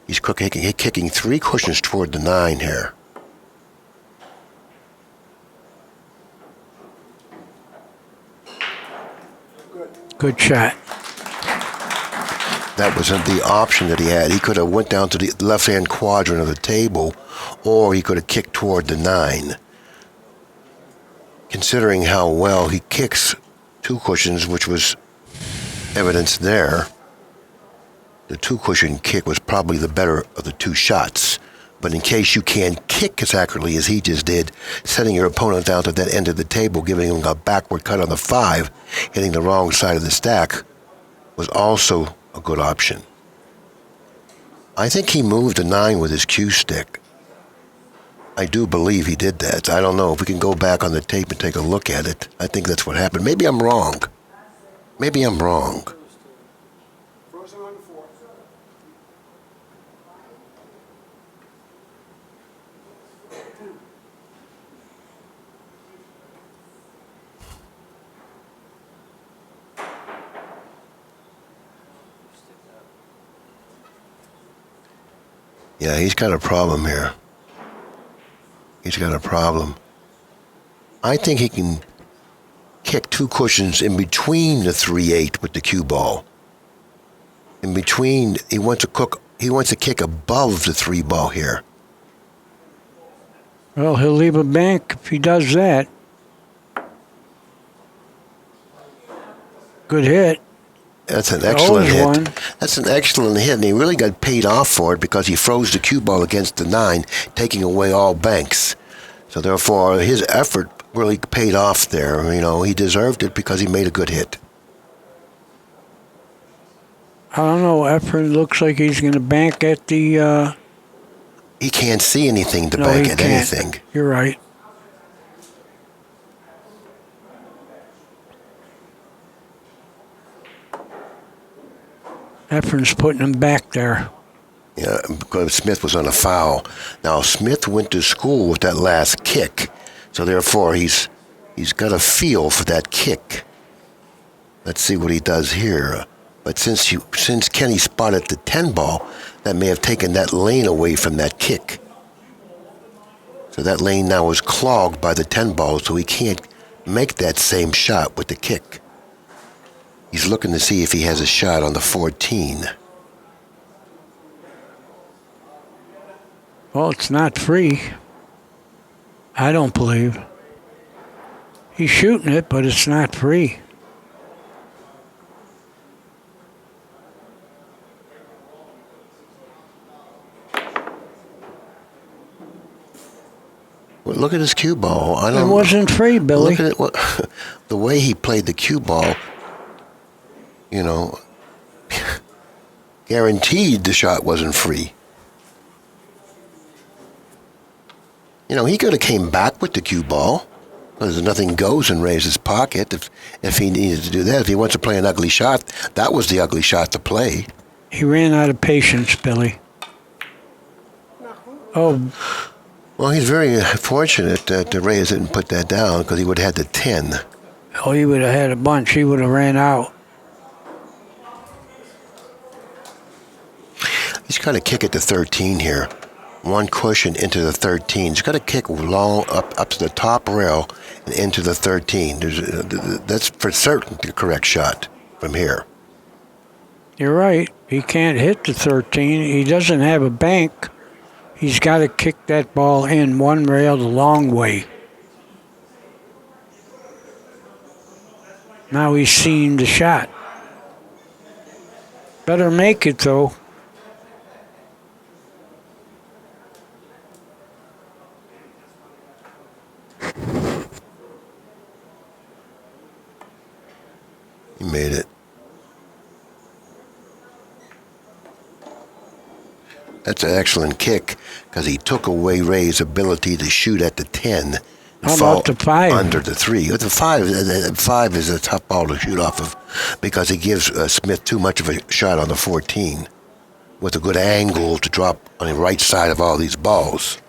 He's kicking 3 cushions toward the 9 here. Good shot. That wasn't the option that he had. He could have went down to the left-hand quadrant of the table, or he could have kicked toward the 9. Considering how well he kicks 2 cushions, which was evidence there, the 2-cushion kick was probably the better of the 2 shots. But in case you can't kick as accurately as he just did, setting your opponent down to that end of the table, giving him a backward cut on the 5, hitting the wrong side of the stack, was also a good option. I think he moved the 9 with his cue stick. I do believe he did that. I don't know if we can go back on the tape and take a look at it. I think that's what happened. Maybe I'm wrong. Maybe I'm wrong. Yeah, he's got a problem here. He's got a problem. I think he can kick 2 cushions in between the 3-8 with the cue ball. In between, he wants to kick above the 3 ball here. Well, he'll leave a bank if he does that. Good hit. That's an excellent hit. One. That's an excellent hit, and he really got paid off for it because he froze the cue ball against the 9, taking away all banks. So therefore, his effort really paid off there. You know, he deserved it because he made a good hit. I don't know. Efren looks like he's going to bank at the... He can't see anything to no, bank he at can't. anything. You're right. Efren's putting him back there. Yeah, because Smith was on a foul. Now, Smith went to school with that last kick, so therefore he's got a feel for that kick. Let's see what he does here. But since Kenny spotted the 10 ball, that may have taken that lane away from that kick. So that lane now is clogged by the 10 ball, so he can't make that same shot with the kick. He's looking to see if he has a shot on the 14. Well, it's not free. I don't believe. He's shooting it, but it's not free. Well, look at his cue ball. It wasn't free, Billy. Look at it. The way he played the cue ball, guaranteed the shot wasn't free. He could have came back with the cue ball, because nothing goes in Reyes' pocket if he needed to do that. If he wants to play an ugly shot, that was the ugly shot to play. He ran out of patience, Billy. Oh. Well, he's very fortunate that Reyes didn't put that down, because he would have had the 10. Oh, he would have had a bunch. He would have ran out. He's got to kick it to 13 here. One cushion into the 13. He's got to kick long up to the top rail and into the 13. That's for certain the correct shot from here. You're right. He can't hit the 13. He doesn't have a bank. He's got to kick that ball in one rail the long way. Now he's seen the shot. Better make it, though. He made it. That's an excellent kick, because he took away Reyes' ability to shoot at the 10 and How fall about the 5? under the 3. The 5 is a tough ball to shoot off of, because it gives Smith too much of a shot on the 14 with a good angle to drop on the right side of all these balls.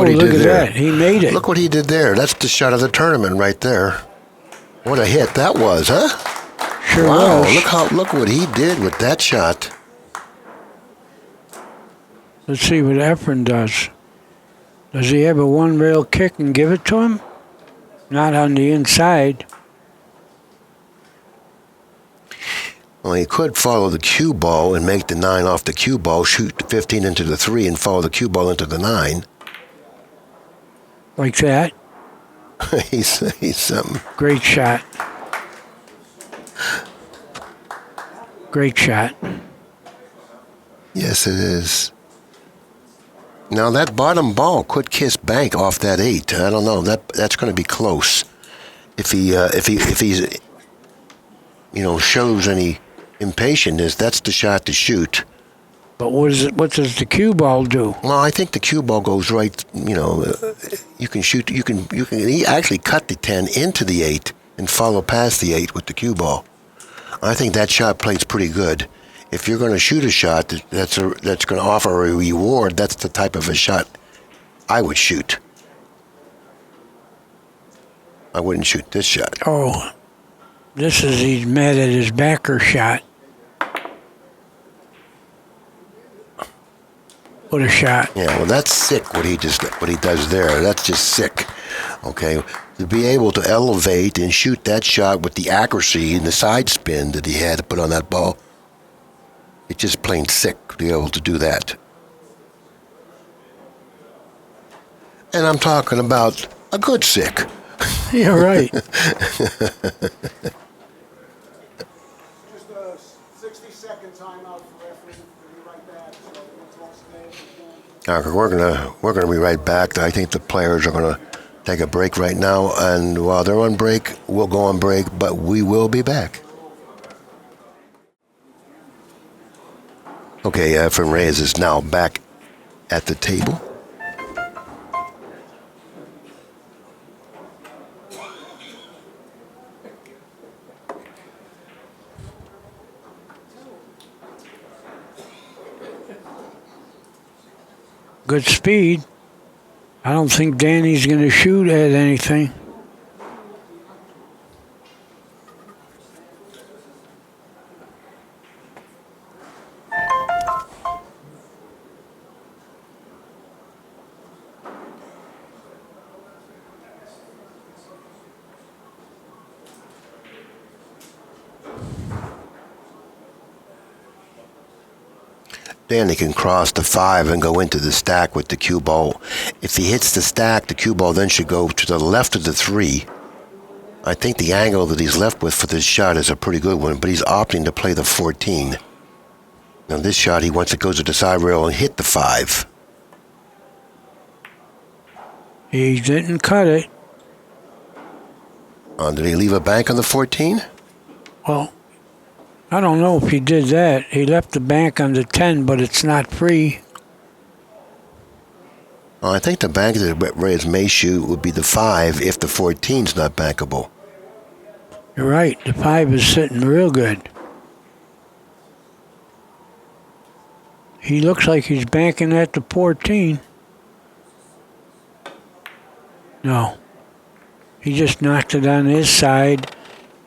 Look at that. He made it. Look what he did there. That's the shot of the tournament right there. What a hit that was, huh? Sure wow, was. Look what he did with that shot. Let's see what Efren does. Does he have a one-rail kick and give it to him? Not on the inside. Well, he could follow the cue ball and make the 9 off the cue ball, shoot the 15 into the 3, and follow the cue ball into the 9. Like that. he's something. Great shot. Great shot. Yes, it is. Now that bottom ball could kiss bank off that 8. I don't know. That's going to be close. If he's shows any impatience, that's the shot to shoot. But what does the cue ball do? Well, I think the cue ball goes right. You can shoot. You can actually cut the 10 into the 8 and follow past the 8 with the cue ball. I think that shot plays pretty good. If you're going to shoot a shot that's going to offer a reward, that's the type of a shot I would shoot. I wouldn't shoot this shot. Oh, he's mad at his backer shot. What a shot. Yeah, well, that's sick what he does there. That's just sick. Okay, to be able to elevate and shoot that shot with the accuracy and the side spin that he had to put on that ball, it's just plain sick to be able to do that. And I'm talking about a good sick. Yeah, right. Just a 60-second timeout for Efren. We'll be right back. We're gonna be right back. I think the players are gonna take a break right now, and while they're on break, we'll go on break, but we will be back. Okay, Efren Reyes is now back at the table. good speed. I don't think Danny's going to shoot at anything. Danny can cross the 5 and go into the stack with the cue ball. If he hits the stack, the cue ball then should go to the left of the 3. I think the angle that he's left with for this shot is a pretty good one, but he's opting to play the 14. Now this shot, he wants to go to the side rail and hit the 5. He didn't cut it. Did he leave a bank on the 14? Well, I don't know if he did that. He left the bank on the 10, but it's not free. I think the bank that Reyes may shoot would be the 5 if the 14's not bankable. You're right. The 5 is sitting real good. He looks like he's banking at the 14. No. He just knocked it on his side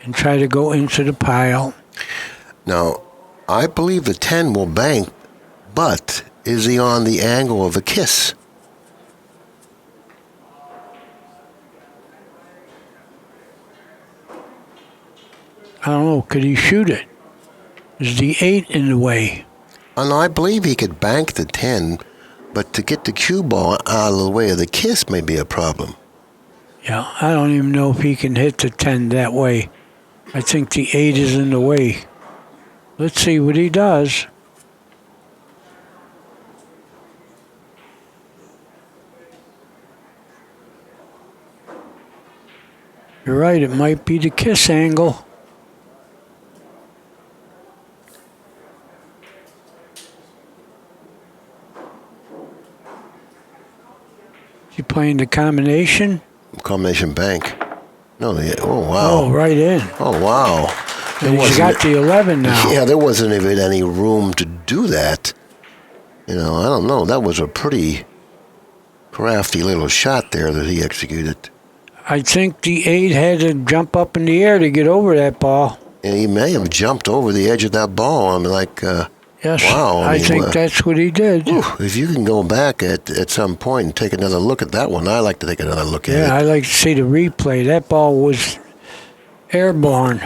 and tried to go into the pile. Now, I believe the 10 will bank, but is he on the angle of a kiss? I don't know. Could he shoot it? Is the 8 in the way? And I believe he could bank the 10, but to get the cue ball out of the way of the kiss may be a problem. Yeah, I don't even know if he can hit the 10 that way. I think the 8 is in the way. Let's see what he does. You're right, it might be the kiss angle. Is he playing the combination? Combination bank. No, oh wow. Oh, right in. Oh wow. And he's got the 11 now. Yeah, there wasn't even any room to do that. I don't know. That was a pretty crafty little shot there that he executed. I think the 8 had to jump up in the air to get over that ball. And he may have jumped over the edge of that ball. I mean, Yes, wow. I think that's what he did. Whew, if you can go back at some point and take another look at that one, I like to take another look at it. Yeah, I like to see the replay. That ball was airborne.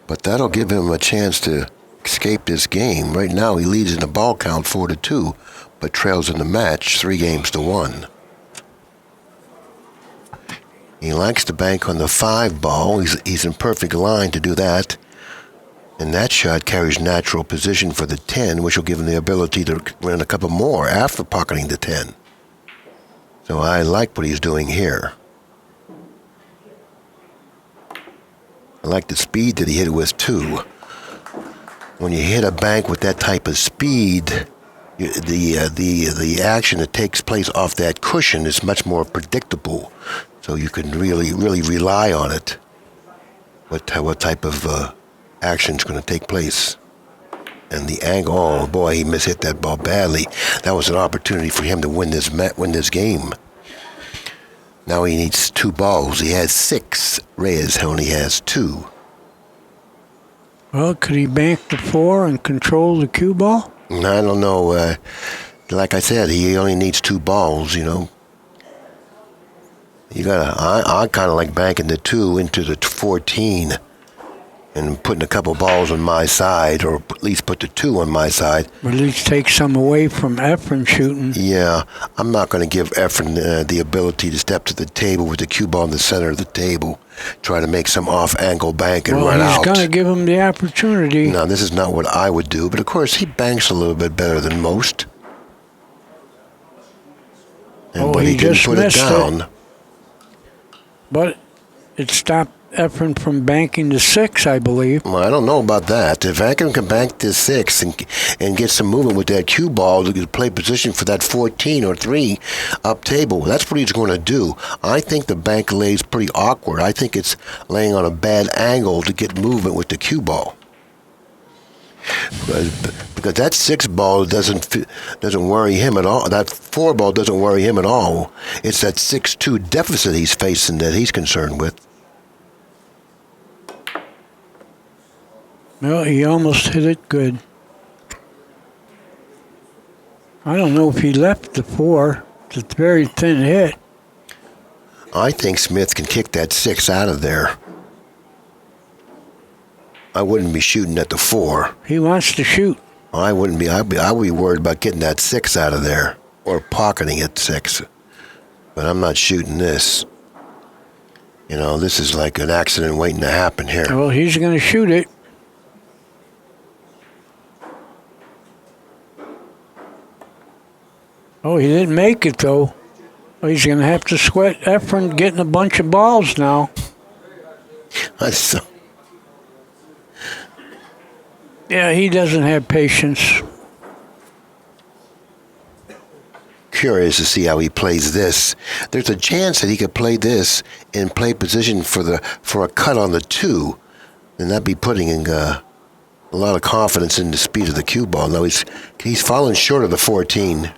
But that'll give him a chance to escape this game. Right now, he leads in the ball count 4-2, but trails in the match 3-1. He likes to bank on the 5 ball. He's in perfect line to do that. And that shot carries natural position for the 10, which will give him the ability to run a couple more after pocketing the 10. So I like what he's doing here. I like the speed that he hit it with, too. When you hit a bank with that type of speed, the action that takes place off that cushion is much more predictable. So you can really rely on it. What type of action's going to take place. And the angle, oh boy, he mishit that ball badly. That was an opportunity for him to win this game. Now he needs 2 balls. He has 6. Reyes only has 2. Well, could he bank the 4 and control the cue ball? I don't know. Like I said, he only needs 2 balls, You gotta. I kind of like banking the 2 into the 14. And putting a couple balls on my side, or at least put the 2 on my side. Or at least take some away from Efren shooting. Yeah, I'm not going to give Efren the ability to step to the table with the cue ball in the center of the table, try to make some off-angle bank and run out. Well, he's going to give him the opportunity. Now, this is not what I would do, but of course, he banks a little bit better than most. But he didn't put it down. But it stopped Efren from banking the 6, I believe. Well, I don't know about that. If Efren can bank this 6 and get some movement with that cue ball to play position for that 14 or 3 up table, that's what he's going to do. I think the bank lays pretty awkward. I think it's laying on a bad angle to get movement with the cue ball. Because that 6 ball doesn't worry him at all. That 4 ball doesn't worry him at all. It's that 6-2 deficit he's facing that he's concerned with. Well, he almost hit it good. I don't know if he left the 4. It's a very thin hit. I think Smith can kick that 6 out of there. I wouldn't be shooting at the 4. He wants to shoot. I wouldn't be. I'd be worried about getting that 6 out of there or pocketing it 6. But I'm not shooting this. You know, this is like an accident waiting to happen here. Well, he's going to shoot it. Oh, he didn't make it, though. Well, he's going to have to sweat Efren getting a bunch of balls now. So, Yeah, he doesn't have patience. curious to see how he plays this. There's a chance that he could play this and play position for a cut on the 2, and that'd be putting in a lot of confidence in the speed of the cue ball. No, he's fallen short of the 14.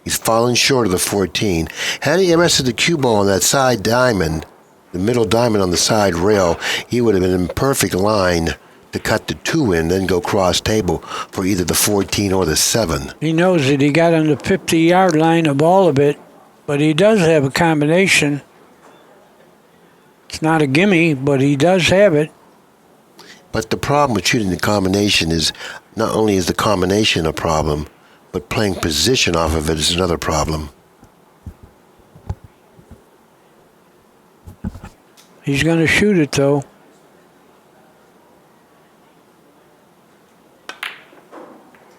He's fallen short of the 14. Had he arrested the cue ball on that side diamond, the middle diamond on the side rail, he would have been in perfect line to cut the 2 in, then go cross table for either the 14 or the 7. He knows that he got on the 50-yard line of all of it, but he does have a combination. It's not a gimme, but he does have it. But the problem with shooting the combination is not only is the combination a problem, but playing position off of it is another problem. He's going to shoot it, though.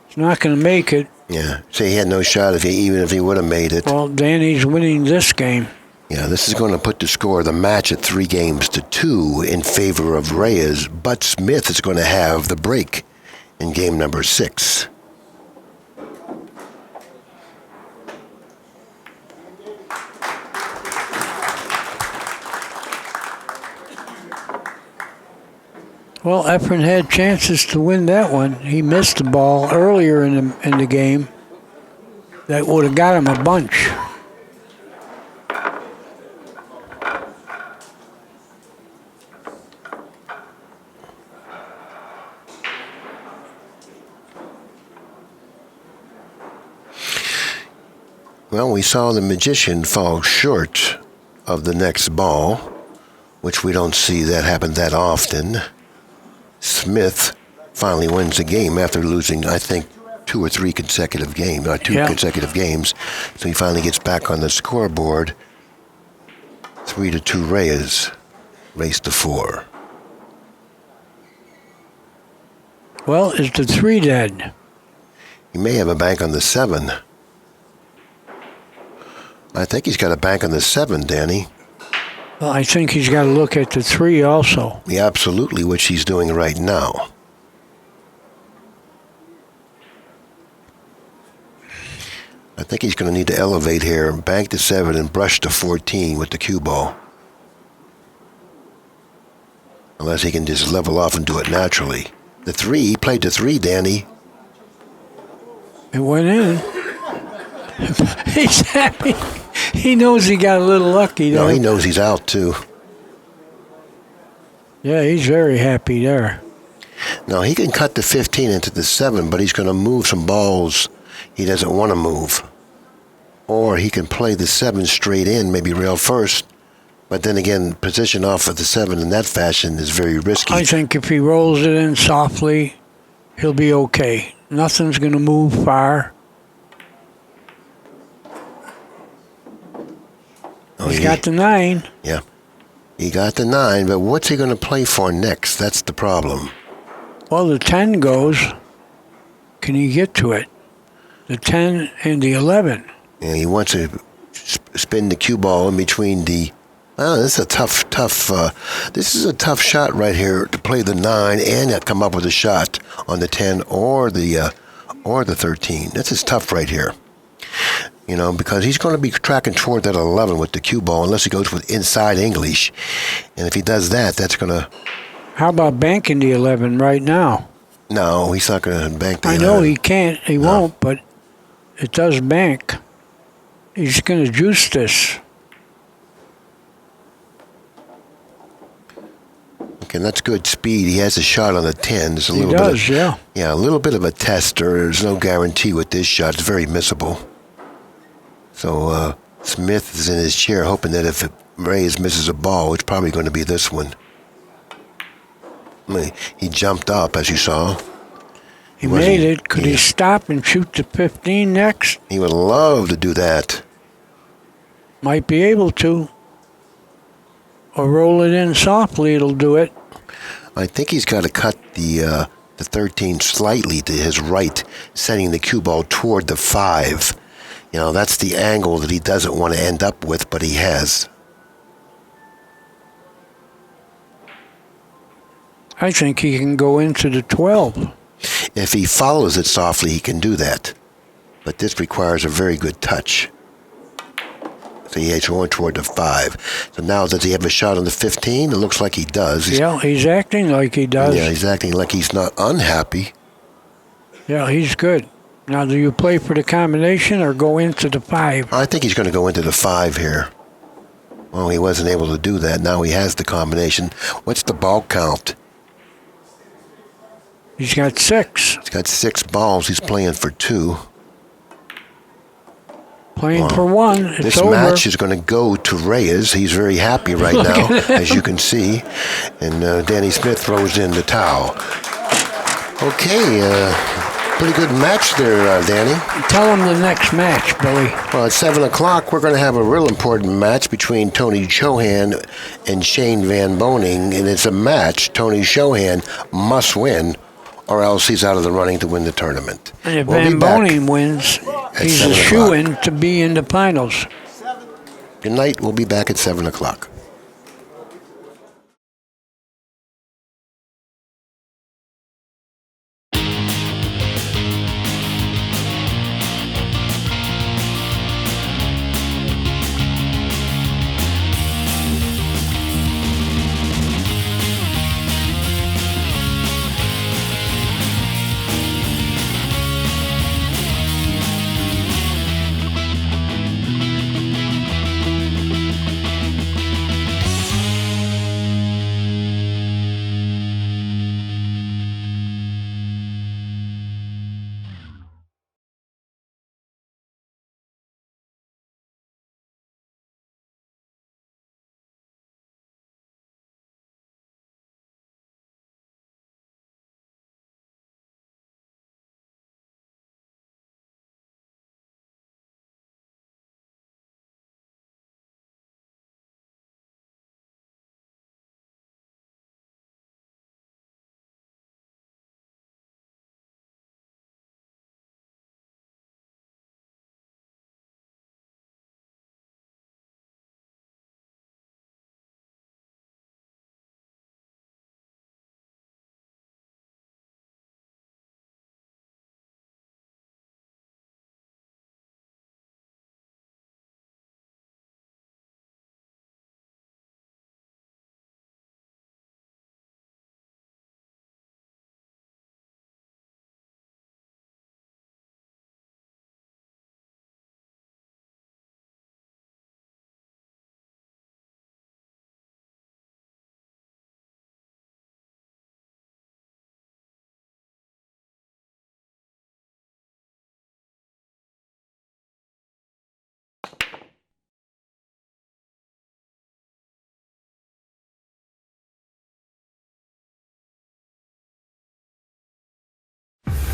He's not going to make it. Yeah, so he had no shot even if he would have made it. Well, Danny's winning this game. Yeah, this is going to put the score of the match at 3-2 in favor of Reyes, but Smith is going to have the break in game number 6. Well, Efren had chances to win that one. He missed the ball earlier in the game. That would have got him a bunch. Well, we saw the magician fall short of the next ball, which we don't see that happen that often. Smith finally wins the game after losing, I think, 2 or 3 consecutive games, consecutive games. So he finally gets back on the scoreboard. 3-2 Reyes, race to 4. Well, is the 3 dead? He may have a bank on the 7. I think he's got a bank on the 7, Danny. Well, I think he's got to look at the 3 also. Yeah, absolutely, which he's doing right now. I think he's going to need to elevate here, bank the 7, and brush the 14 with the cue ball. Unless he can just level off and do it naturally. The 3, he played the 3, Danny. It went in. He's happy. He knows he got a little lucky, though. No, he knows he's out, too. Yeah, he's very happy there. Now, he can cut the 15 into the 7, but he's going to move some balls he doesn't want to move. Or he can play the 7 straight in, maybe rail first. But then again, position off of the 7 in that fashion is very risky. I think if he rolls it in softly, he'll be okay. Nothing's going to move far. He's got the 9. Yeah. He got the 9, but what's he going to play for next? That's the problem. Well, the 10 goes. Can he get to it? The 10 and the 11. Yeah, he wants to spin the cue ball in between the... Oh, this is a this is a tough shot right here to play the 9 and come up with a shot on the 10 or the 13. This is tough right here. You know, because he's going to be tracking toward that 11 with the cue ball unless he goes with inside English. And if he does that, that's going to... How about banking the 11 right now? No, he's not going to bank the I know iron. he can't, he won't, but it does bank. He's going to juice this. Okay, that's good speed. He has a shot on the 10. There's a He little does, bit of, yeah. Yeah, a little bit of a tester. There's no guarantee with this shot. It's very missable. So Smith is in his chair hoping that if Reyes misses a ball, it's probably going to be this one. He jumped up, as you saw. He made it. Could he stop and shoot the 15 next? He would love to do that. Might be able to. Or roll it in softly, it'll do it. I think he's got to cut the 13 slightly to his right, sending the cue ball toward the 5. You know, that's the angle that he doesn't want to end up with, but he has. I think he can go into the 12. If he follows it softly, he can do that. But this requires a very good touch. So he's going toward the 5. So now, does he have a shot on the 15? It looks like he does. He's acting like he does. Yeah, he's acting like he's not unhappy. Yeah, he's good. Now, do you play for the combination or go into the 5? I think he's going to go into the 5 here. Well, he wasn't able to do that. Now he has the combination. What's the ball count? He's got 6. He's got 6 balls. He's playing for 2. Playing for 1. It's this over. match is going to go to Reyes. He's very happy right now, as you can see. And Danny Smith throws in the towel. Okay, pretty good match there, Danny. Tell him the next match, Billy. Well, at 7 o'clock, we're going to have a real important match between Tony Chohan and Shane Van Boning. And it's a match Tony Chohan must win, or else he's out of the running to win the tournament. And if We'll Van be back Boning wins, he's 7 a o'clock. shoo-in to be in the finals. Good night. We'll be back at 7 o'clock.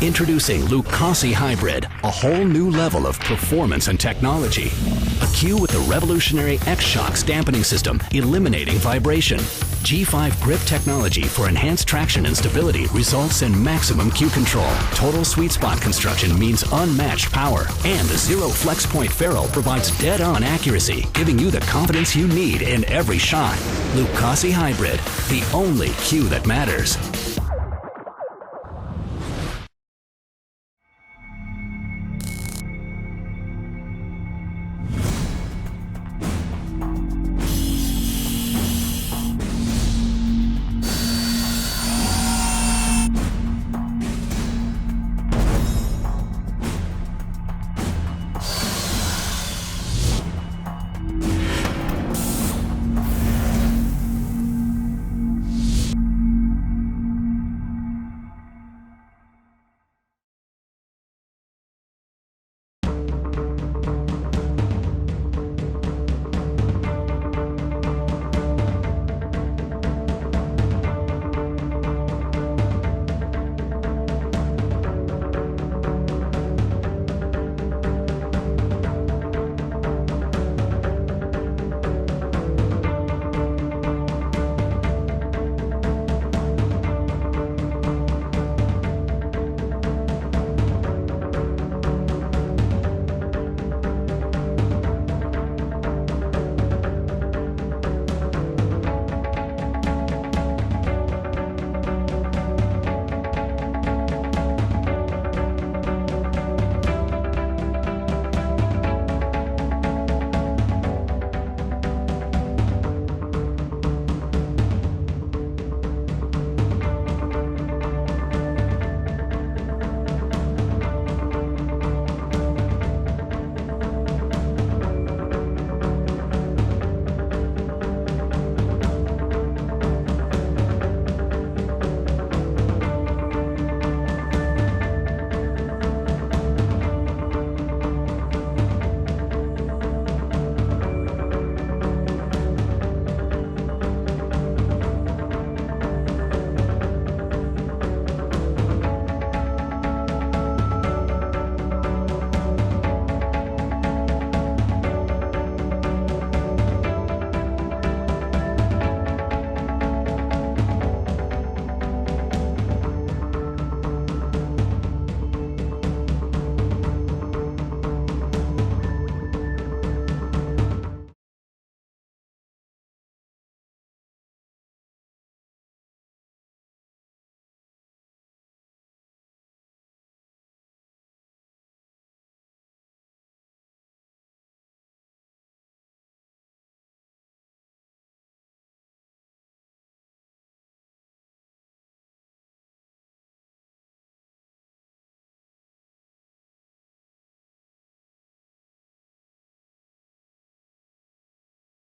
Introducing Lucasi Hybrid, a whole new level of performance and technology. A cue with the revolutionary X-Shocks dampening system, eliminating vibration. G5 grip technology for enhanced traction and stability results in maximum cue control. Total sweet spot construction means unmatched power. And the Zero Flex Point ferrule provides dead-on accuracy, giving you the confidence you need in every shot. Lucasi Hybrid, the only cue that matters.